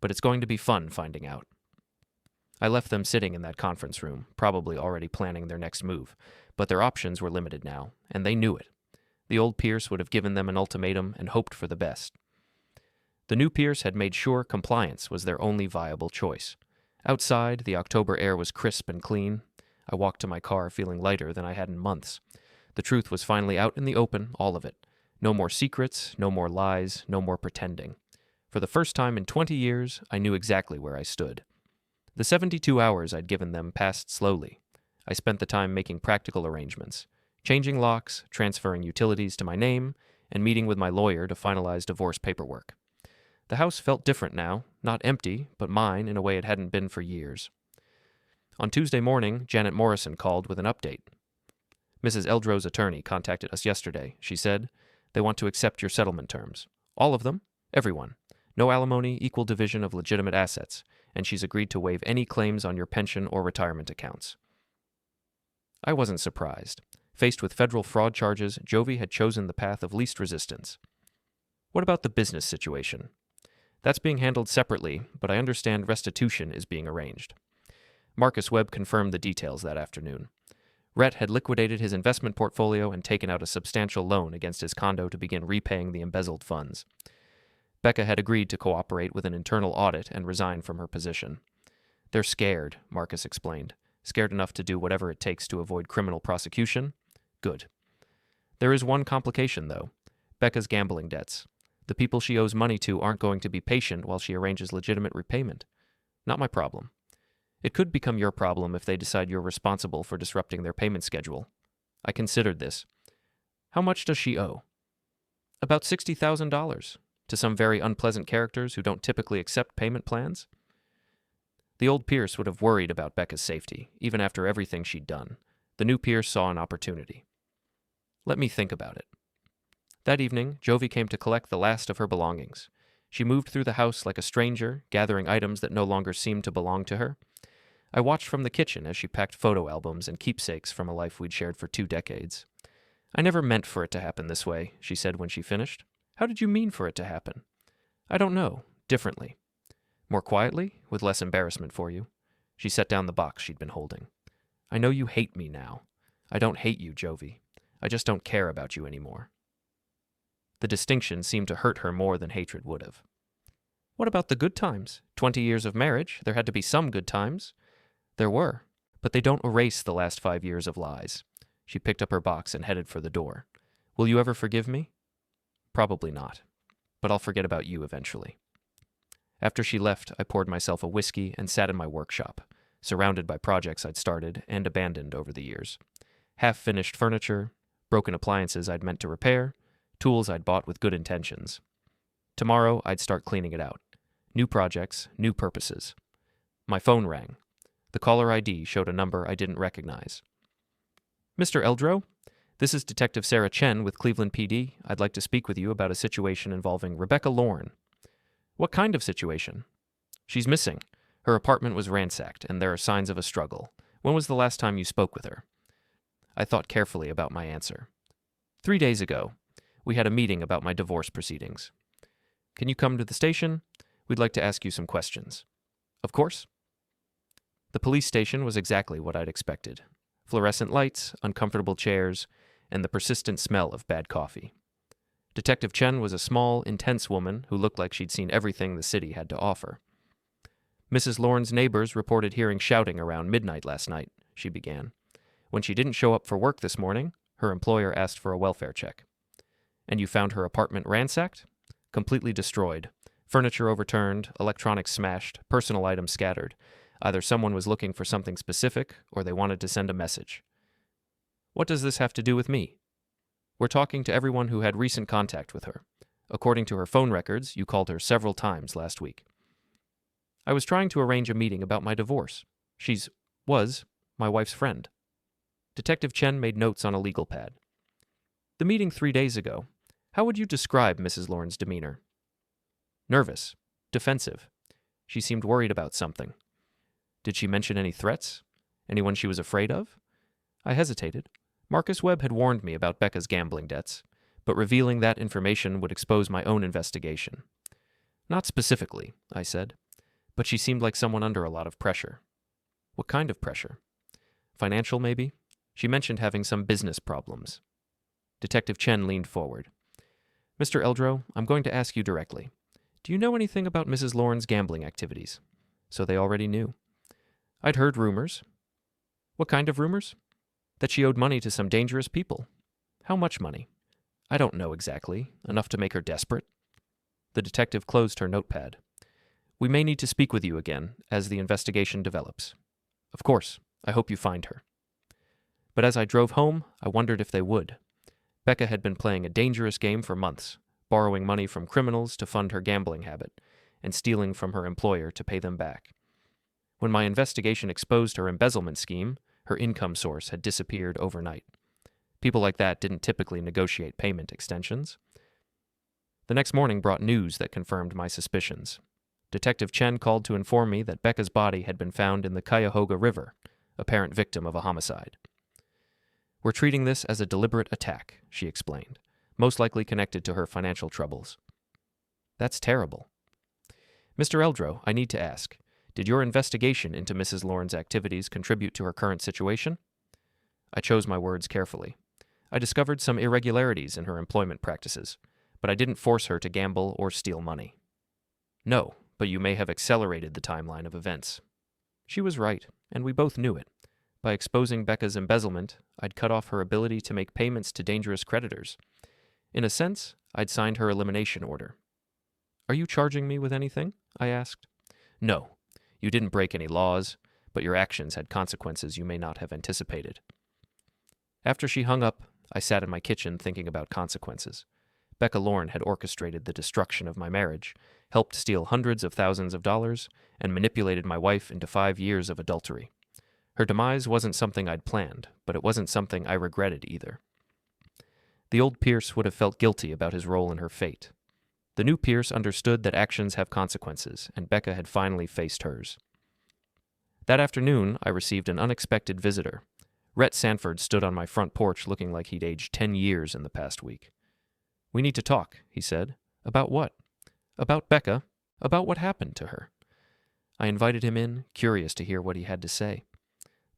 "But it's going to be fun finding out." I left them sitting in that conference room, probably already planning their next move, but their options were limited now, and they knew it. The old Pierce would have given them an ultimatum and hoped for the best. The new Pierce had made sure compliance was their only viable choice. Outside, the October air was crisp and clean. I walked to my car feeling lighter than I had in months. The truth was finally out in the open, all of it. No more secrets, no more lies, no more pretending. For the first time in 20 years, I knew exactly where I stood. The 72 hours I'd given them passed slowly. I spent the time making practical arrangements, changing locks, transferring utilities to my name, and meeting with my lawyer to finalize divorce paperwork. The house felt different now, not empty, but mine in a way it hadn't been for years. On Tuesday morning, Janet Morrison called with an update. "Mrs. Eldrow's attorney contacted us yesterday," she said. "They want to accept your settlement terms. All of them? Everyone. No alimony, equal division of legitimate assets, and she's agreed to waive any claims on your pension or retirement accounts." I wasn't surprised. Faced with federal fraud charges, Jovie had chosen the path of least resistance. "What about the business situation?" "That's being handled separately, but I understand restitution is being arranged." Marcus Webb confirmed the details that afternoon. Rhett had liquidated his investment portfolio and taken out a substantial loan against his condo to begin repaying the embezzled funds. Becca had agreed to cooperate with an internal audit and resign from her position. "They're scared," Marcus explained. "Scared enough to do whatever it takes to avoid criminal prosecution? Good. There is one complication, though. Becca's gambling debts. The people she owes money to aren't going to be patient while she arranges legitimate repayment. Not my problem. It could become your problem if they decide you're responsible for disrupting their payment schedule. I considered this. How much does she owe? About $60,000 to some very unpleasant characters who don't typically accept payment plans. The old Pierce would have worried about Becca's safety, even after everything she'd done. The new Pierce saw an opportunity. Let me think about it. That evening, Jovie came to collect the last of her belongings. She moved through the house like a stranger, gathering items that no longer seemed to belong to her. I watched from the kitchen as she packed photo albums and keepsakes from a life we'd shared for 2 decades. I never meant for it to happen this way, she said when she finished. How did you mean for it to happen? I don't know. Differently. More quietly, with less embarrassment for you. She set down the box she'd been holding. I know you hate me now. I don't hate you, Jovie. I just don't care about you anymore. The distinction seemed to hurt her more than hatred would have. What about the good times? 20 years of marriage, there had to be some good times. There were, but they don't erase the last 5 years of lies. She picked up her box and headed for the door. Will you ever forgive me? Probably not, but I'll forget about you eventually. After she left, I poured myself a whiskey and sat in my workshop, surrounded by projects I'd started and abandoned over the years. Half-finished furniture, broken appliances I'd meant to repair, tools I'd bought with good intentions. Tomorrow, I'd start cleaning it out. New projects, new purposes. My phone rang. The caller ID showed a number I didn't recognize. Mr. Eldrow, this is Detective Sarah Chen with Cleveland PD. I'd like to speak with you about a situation involving Rebecca Lorne. What kind of situation? She's missing. Her apartment was ransacked, and there are signs of a struggle. When was the last time you spoke with her? I thought carefully about my answer. 3 days ago. We had a meeting about my divorce proceedings. Can you come to the station? We'd like to ask you some questions. Of course. The police station was exactly what I'd expected. Fluorescent lights, uncomfortable chairs, and the persistent smell of bad coffee. Detective Chen was a small, intense woman who looked like she'd seen everything the city had to offer. Mrs. Lorne's neighbors reported hearing shouting around midnight last night, she began. When she didn't show up for work this morning, her employer asked for a welfare check. And you found her apartment ransacked? Completely destroyed. Furniture overturned, electronics smashed, personal items scattered. Either someone was looking for something specific, or they wanted to send a message. What does this have to do with me? We're talking to everyone who had recent contact with her. According to her phone records, you called her several times last week. I was trying to arrange a meeting about my divorce. Was my wife's friend. Detective Chen made notes on a legal pad. The meeting 3 days ago. How would you describe Mrs. Lorne's demeanor? Nervous. Defensive. She seemed worried about something. Did she mention any threats? Anyone she was afraid of? I hesitated. Marcus Webb had warned me about Becca's gambling debts, but revealing that information would expose my own investigation. Not specifically, I said, but she seemed like someone under a lot of pressure. What kind of pressure? Financial, maybe? She mentioned having some business problems. Detective Chen leaned forward. Mr. Eldrow, I'm going to ask you directly. Do you know anything about Mrs. Lorne's gambling activities? So they already knew. I'd heard rumors. What kind of rumors? That she owed money to some dangerous people. How much money? I don't know exactly. Enough to make her desperate. The detective closed her notepad. We may need to speak with you again as the investigation develops. Of course, I hope you find her. But as I drove home, I wondered if they would. Becca had been playing a dangerous game for months, borrowing money from criminals to fund her gambling habit, and stealing from her employer to pay them back. When my investigation exposed her embezzlement scheme, her income source had disappeared overnight. People like that didn't typically negotiate payment extensions. The next morning brought news that confirmed my suspicions. Detective Chen called to inform me that Becca's body had been found in the Cuyahoga River, apparent victim of a homicide. We're treating this as a deliberate attack, she explained, most likely connected to her financial troubles. That's terrible. Mr. Eldrow, I need to ask, did your investigation into Mrs. Lorne's activities contribute to her current situation? I chose my words carefully. I discovered some irregularities in her employment practices, but I didn't force her to gamble or steal money. No, but you may have accelerated the timeline of events. She was right, and we both knew it. By exposing Becca's embezzlement, I'd cut off her ability to make payments to dangerous creditors. In a sense, I'd signed her elimination order. Are you charging me with anything? I asked. No, you didn't break any laws, but your actions had consequences you may not have anticipated. After she hung up, I sat in my kitchen thinking about consequences. Becca Lorne had orchestrated the destruction of my marriage, helped steal hundreds of thousands of dollars, and manipulated my wife into 5 years of adultery. Her demise wasn't something I'd planned, but it wasn't something I regretted either. The old Pierce would have felt guilty about his role in her fate. The new Pierce understood that actions have consequences, and Becca had finally faced hers. That afternoon, I received an unexpected visitor. Rhett Sanford stood on my front porch looking like he'd aged 10 years in the past week. We need to talk, he said. About what? About Becca. About what happened to her. I invited him in, curious to hear what he had to say.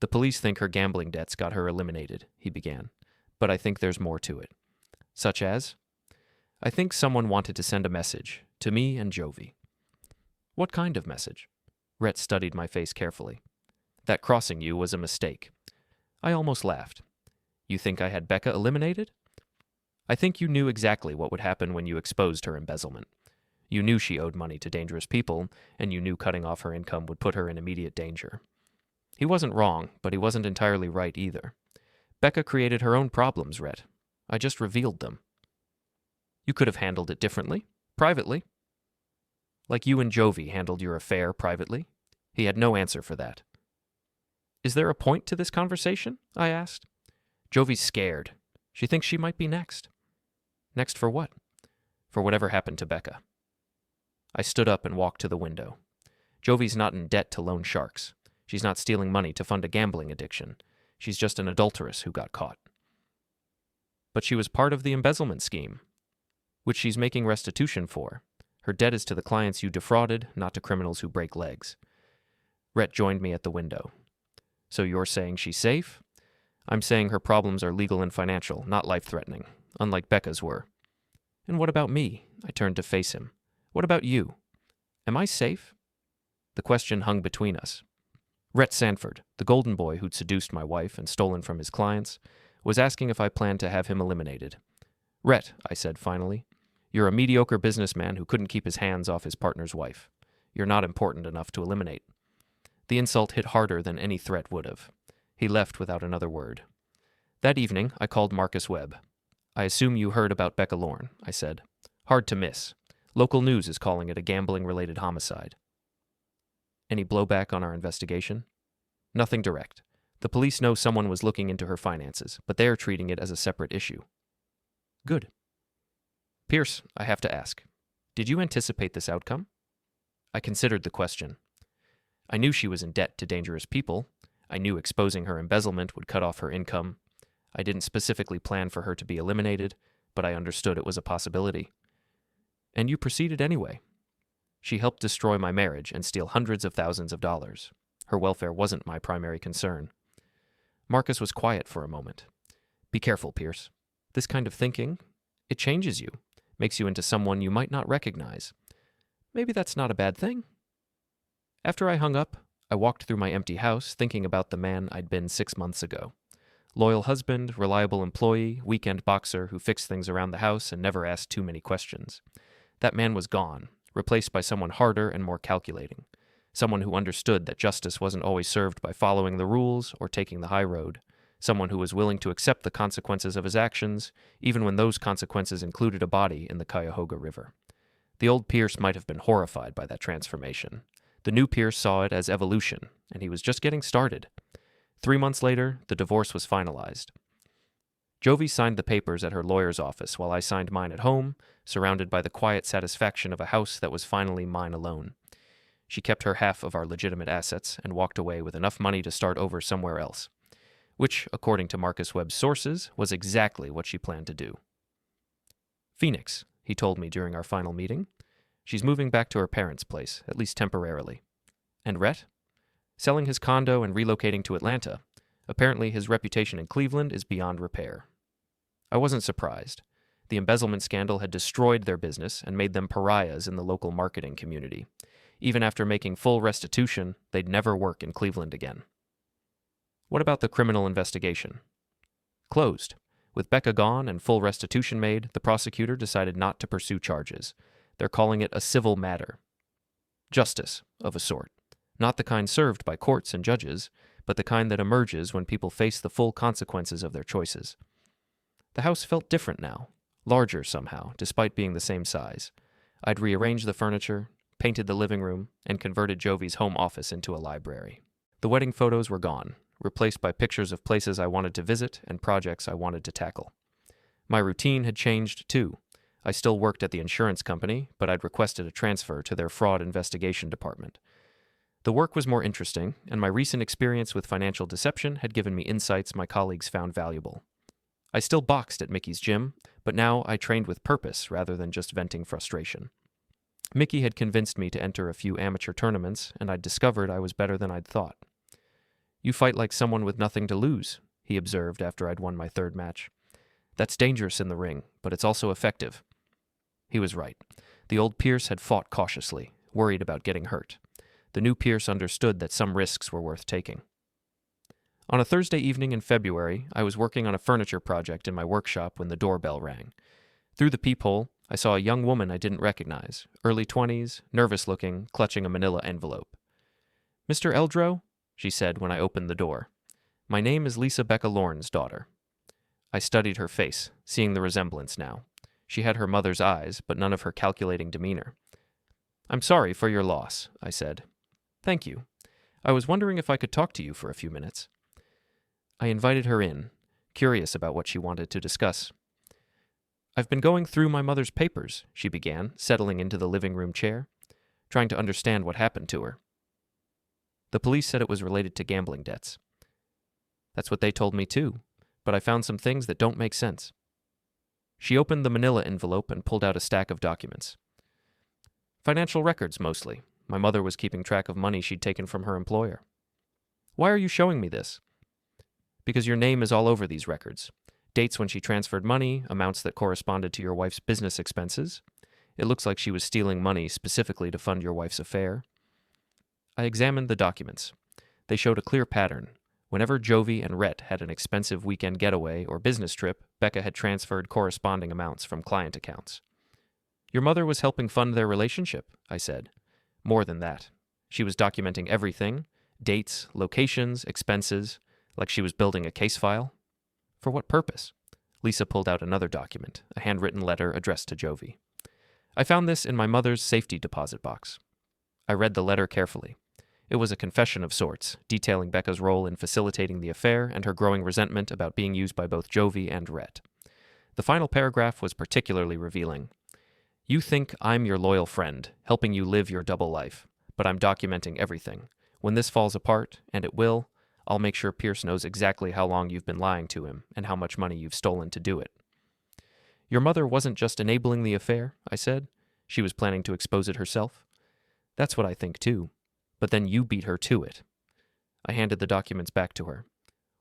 The police think her gambling debts got her eliminated, he began. But I think there's more to it. Such as? I think someone wanted to send a message, to me and Jovie. What kind of message? Rhett studied my face carefully. That crossing you was a mistake. I almost laughed. You think I had Becca eliminated? I think you knew exactly what would happen when you exposed her embezzlement. You knew she owed money to dangerous people, and you knew cutting off her income would put her in immediate danger. He wasn't wrong, but he wasn't entirely right either. Becca created her own problems, Rhett. I just revealed them. You could have handled it differently, privately. Like you and Jovie handled your affair privately. He had no answer for that. Is there a point to this conversation? I asked. Jovie's scared. She thinks she might be next. Next for what? For whatever happened to Becca. I stood up and walked to the window. Jovie's not in debt to loan sharks. She's not stealing money to fund a gambling addiction. She's just an adulteress who got caught. But she was part of the embezzlement scheme, which she's making restitution for. Her debt is to the clients you defrauded, not to criminals who break legs. Rhett joined me at the window. So you're saying she's safe? I'm saying her problems are legal and financial, not life-threatening, unlike Becca's were. And what about me? I turned to face him. What about you? Am I safe? The question hung between us. Rhett Sanford, the golden boy who'd seduced my wife and stolen from his clients, was asking if I planned to have him eliminated. Rhett, I said finally, you're a mediocre businessman who couldn't keep his hands off his partner's wife. You're not important enough to eliminate. The insult hit harder than any threat would have. He left without another word. That evening, I called Marcus Webb. I assume you heard about Becca Lorne, I said. Hard to miss. Local news is calling it a gambling-related homicide. Any blowback on our investigation? Nothing direct. The police know someone was looking into her finances, but they are treating it as a separate issue. Good. Pierce, I have to ask, did you anticipate this outcome? I considered the question. I knew she was in debt to dangerous people. I knew exposing her embezzlement would cut off her income. I didn't specifically plan for her to be eliminated, but I understood it was a possibility. And you proceeded anyway. She helped destroy my marriage and steal hundreds of thousands of dollars. Her welfare wasn't my primary concern. Marcus was quiet for a moment. Be careful, Pierce. This kind of thinking, it changes you, makes you into someone you might not recognize. Maybe that's not a bad thing. After I hung up, I walked through my empty house thinking about the man I'd been 6 months ago. Loyal husband, reliable employee, weekend boxer who fixed things around the house and never asked too many questions. That man was gone, replaced by someone harder and more calculating. Someone who understood that justice wasn't always served by following the rules or taking the high road. Someone who was willing to accept the consequences of his actions, even when those consequences included a body in the Cuyahoga River. The old Pierce might have been horrified by that transformation. The new Pierce saw it as evolution, and he was just getting started. 3 months later, the divorce was finalized. Jovie signed the papers at her lawyer's office while I signed mine at home, surrounded by the quiet satisfaction of a house that was finally mine alone. She kept her half of our legitimate assets and walked away with enough money to start over somewhere else, which, according to Marcus Webb's sources, was exactly what she planned to do. Phoenix, he told me during our final meeting. She's moving back to her parents' place, at least temporarily. And Rhett? Selling his condo and relocating to Atlanta. Apparently his reputation in Cleveland is beyond repair. I wasn't surprised. The embezzlement scandal had destroyed their business and made them pariahs in the local marketing community. Even after making full restitution, they'd never work in Cleveland again. What about the criminal investigation? Closed. With Becca gone and full restitution made, the prosecutor decided not to pursue charges. They're calling it a civil matter. Justice, of a sort. Not the kind served by courts and judges, but the kind that emerges when people face the full consequences of their choices. The house felt different now, larger somehow, despite being the same size. I'd rearranged the furniture, painted the living room, and converted Jovie's home office into a library. The wedding photos were gone, replaced by pictures of places I wanted to visit and projects I wanted to tackle. My routine had changed, too. I still worked at the insurance company, but I'd requested a transfer to their fraud investigation department. The work was more interesting, and my recent experience with financial deception had given me insights my colleagues found valuable. I still boxed at Mickey's gym, but now I trained with purpose rather than just venting frustration. Mickey had convinced me to enter a few amateur tournaments, and I'd discovered I was better than I'd thought. "You fight like someone with nothing to lose," he observed after I'd won my third match. "That's dangerous in the ring, but it's also effective." He was right. The old Pierce had fought cautiously, worried about getting hurt. The new Pierce understood that some risks were worth taking. On a Thursday evening in February, I was working on a furniture project in my workshop when the doorbell rang. Through the peephole, I saw a young woman I didn't recognize, early 20s, nervous-looking, clutching a manila envelope. "Mr. Eldrow?" she said when I opened the door. "My name is Lisa Becca Lorne's daughter." I studied her face, seeing the resemblance now. She had her mother's eyes, but none of her calculating demeanor. "I'm sorry for your loss," I said. "Thank you. I was wondering if I could talk to you for a few minutes." I invited her in, curious about what she wanted to discuss. "I've been going through my mother's papers," she began, settling into the living room chair, trying to understand what happened to her. "The police said it was related to gambling debts." "That's what they told me too, but I found some things that don't make sense." She opened the manila envelope and pulled out a stack of documents. "Financial records, mostly. My mother was keeping track of money she'd taken from her employer." "Why are you showing me this?" "Because your name is all over these records. Dates when she transferred money, amounts that corresponded to your wife's business expenses. It looks like she was stealing money specifically to fund your wife's affair." I examined the documents. They showed a clear pattern. Whenever Jovie and Rhett had an expensive weekend getaway or business trip, Becca had transferred corresponding amounts from client accounts. "Your mother was helping fund their relationship," I said. "More than that. She was documenting everything, dates, locations, expenses, like she was building a case file." "For what purpose?" Lisa pulled out another document, a handwritten letter addressed to Jovie. "I found this in my mother's safety deposit box." I read the letter carefully. It was a confession of sorts, detailing Becca's role in facilitating the affair and her growing resentment about being used by both Jovie and Rhett. The final paragraph was particularly revealing. "You think I'm your loyal friend, helping you live your double life, but I'm documenting everything. When this falls apart, and it will, I'll make sure Pierce knows exactly how long you've been lying to him and how much money you've stolen to do it." "Your mother wasn't just enabling the affair," I said. "She was planning to expose it herself." "That's what I think, too. But then you beat her to it." I handed the documents back to her.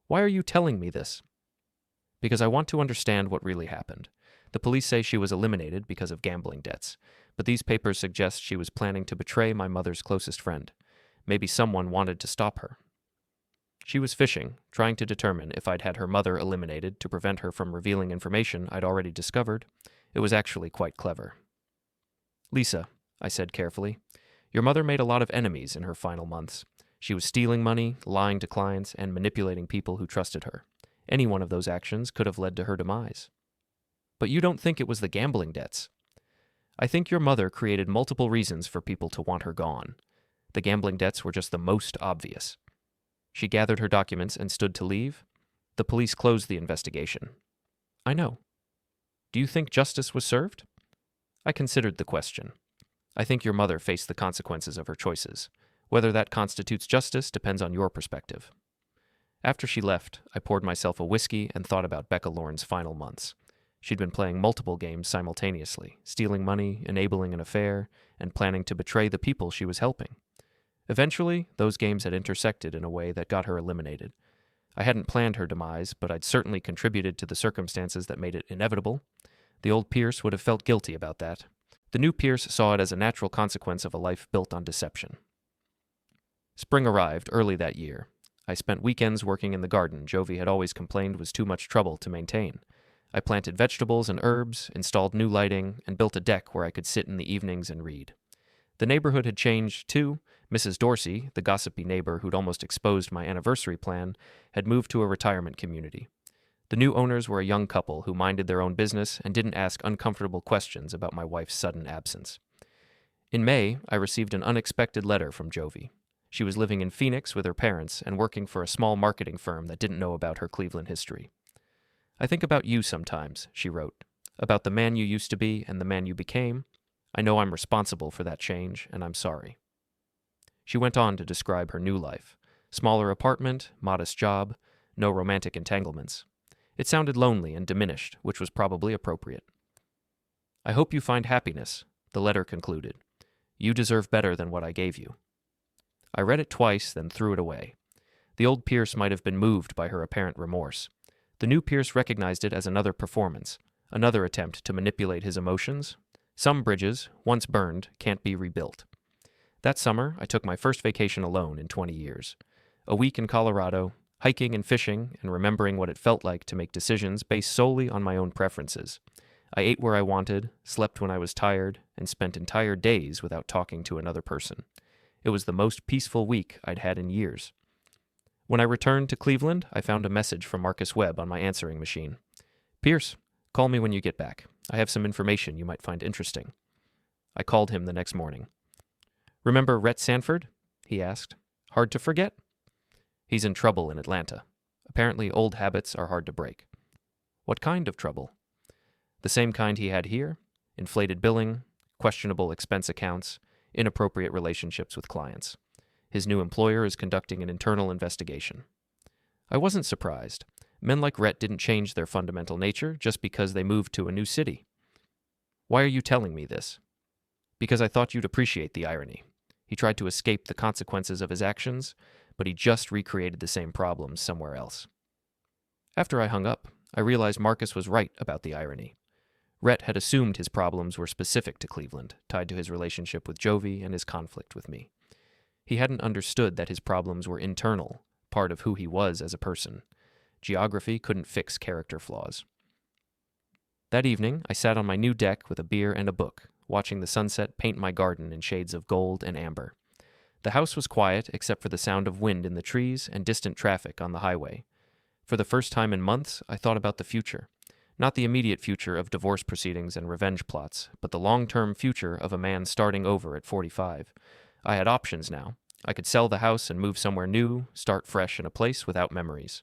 "Why are you telling me this?" "Because I want to understand what really happened. The police say she was eliminated because of gambling debts, but these papers suggest she was planning to betray my mother's closest friend. Maybe someone wanted to stop her." She was fishing, trying to determine if I'd had her mother eliminated to prevent her from revealing information I'd already discovered. It was actually quite clever. "Lisa," I said carefully, "your mother made a lot of enemies in her final months. She was stealing money, lying to clients, and manipulating people who trusted her. Any one of those actions could have led to her demise." "But you don't think it was the gambling debts?" "I think your mother created multiple reasons for people to want her gone. The gambling debts were just the most obvious." She gathered her documents and stood to leave. "The police closed the investigation." "I know." "Do you think justice was served?" I considered the question. "I think your mother faced the consequences of her choices. Whether that constitutes justice depends on your perspective." After she left, I poured myself a whiskey and thought about Becca Lorne's final months. She'd been playing multiple games simultaneously, stealing money, enabling an affair, and planning to betray the people she was helping. Eventually, those games had intersected in a way that got her eliminated. I hadn't planned her demise, but I'd certainly contributed to the circumstances that made it inevitable. The old Pierce would have felt guilty about that. The new Pierce saw it as a natural consequence of a life built on deception. Spring arrived early that year. I spent weekends working in the garden Jovie had always complained was too much trouble to maintain. I planted vegetables and herbs, installed new lighting, and built a deck where I could sit in the evenings and read. The neighborhood had changed, too. Mrs. Dorsey, the gossipy neighbor who'd almost exposed my anniversary plan, had moved to a retirement community. The new owners were a young couple who minded their own business and didn't ask uncomfortable questions about my wife's sudden absence. In May, I received an unexpected letter from Jovie. She was living in Phoenix with her parents and working for a small marketing firm that didn't know about her Cleveland history. "I think about you sometimes," she wrote, "about the man you used to be and the man you became. I know I'm responsible for that change, and I'm sorry." She went on to describe her new life. Smaller apartment, modest job, no romantic entanglements. It sounded lonely and diminished, which was probably appropriate. "I hope you find happiness," the letter concluded. "You deserve better than what I gave you." I read it twice, then threw it away. The old Pierce might have been moved by her apparent remorse. The new Pierce recognized it as another performance, another attempt to manipulate his emotions. Some bridges, once burned, can't be rebuilt. That summer, I took my first vacation alone in 20 years. A week in Colorado, hiking and fishing, and remembering what it felt like to make decisions based solely on my own preferences. I ate where I wanted, slept when I was tired, and spent entire days without talking to another person. It was the most peaceful week I'd had in years. When I returned to Cleveland, I found a message from Marcus Webb on my answering machine. "Pierce, call me when you get back. I have some information you might find interesting." I called him the next morning. "Remember Rhett Sanford?" he asked. "Hard to forget?" "He's in trouble in Atlanta. Apparently old habits are hard to break." "What kind of trouble?" "The same kind he had here. Inflated billing, questionable expense accounts, inappropriate relationships with clients. His new employer is conducting an internal investigation." I wasn't surprised. Men like Rhett didn't change their fundamental nature just because they moved to a new city. "Why are you telling me this?" "Because I thought you'd appreciate the irony. He tried to escape the consequences of his actions, but he just recreated the same problems somewhere else." After I hung up, I realized Marcus was right about the irony. Rhett had assumed his problems were specific to Cleveland, tied to his relationship with Jovie and his conflict with me. He hadn't understood that his problems were internal, part of who he was as a person. Geography couldn't fix character flaws. That evening, I sat on my new deck with a beer and a book, watching the sunset paint my garden in shades of gold and amber. The house was quiet except for the sound of wind in the trees and distant traffic on the highway. For the first time in months, I thought about the future. Not the immediate future of divorce proceedings and revenge plots, but the long-term future of a man starting over at 45. I had options now. I could sell the house and move somewhere new, start fresh in a place without memories.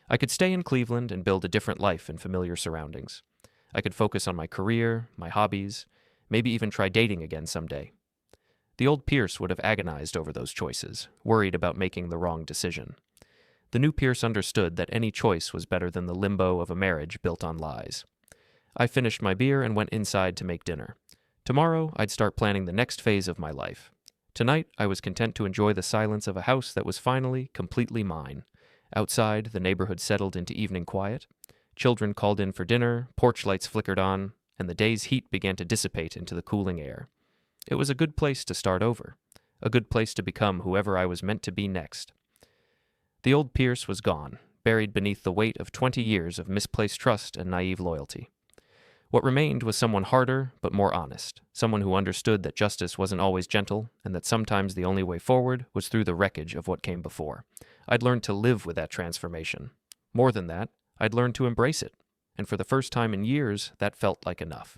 I could stay in Cleveland and build a different life in familiar surroundings. I could focus on my career, my hobbies, maybe even try dating again someday. The old Pierce would have agonized over those choices, worried about making the wrong decision. The new Pierce understood that any choice was better than the limbo of a marriage built on lies. I finished my beer and went inside to make dinner. Tomorrow, I'd start planning the next phase of my life. Tonight, I was content to enjoy the silence of a house that was finally completely mine. Outside, the neighborhood settled into evening quiet. Children called in for dinner, porch lights flickered on, and the day's heat began to dissipate into the cooling air. It was a good place to start over, a good place to become whoever I was meant to be next. The old Pierce was gone, buried beneath the weight of 20 years of misplaced trust and naive loyalty. What remained was someone harder but more honest, someone who understood that justice wasn't always gentle and that sometimes the only way forward was through the wreckage of what came before. I'd learned to live with that transformation. More than that, I'd learned to embrace it, and for the first time in years, that felt like enough.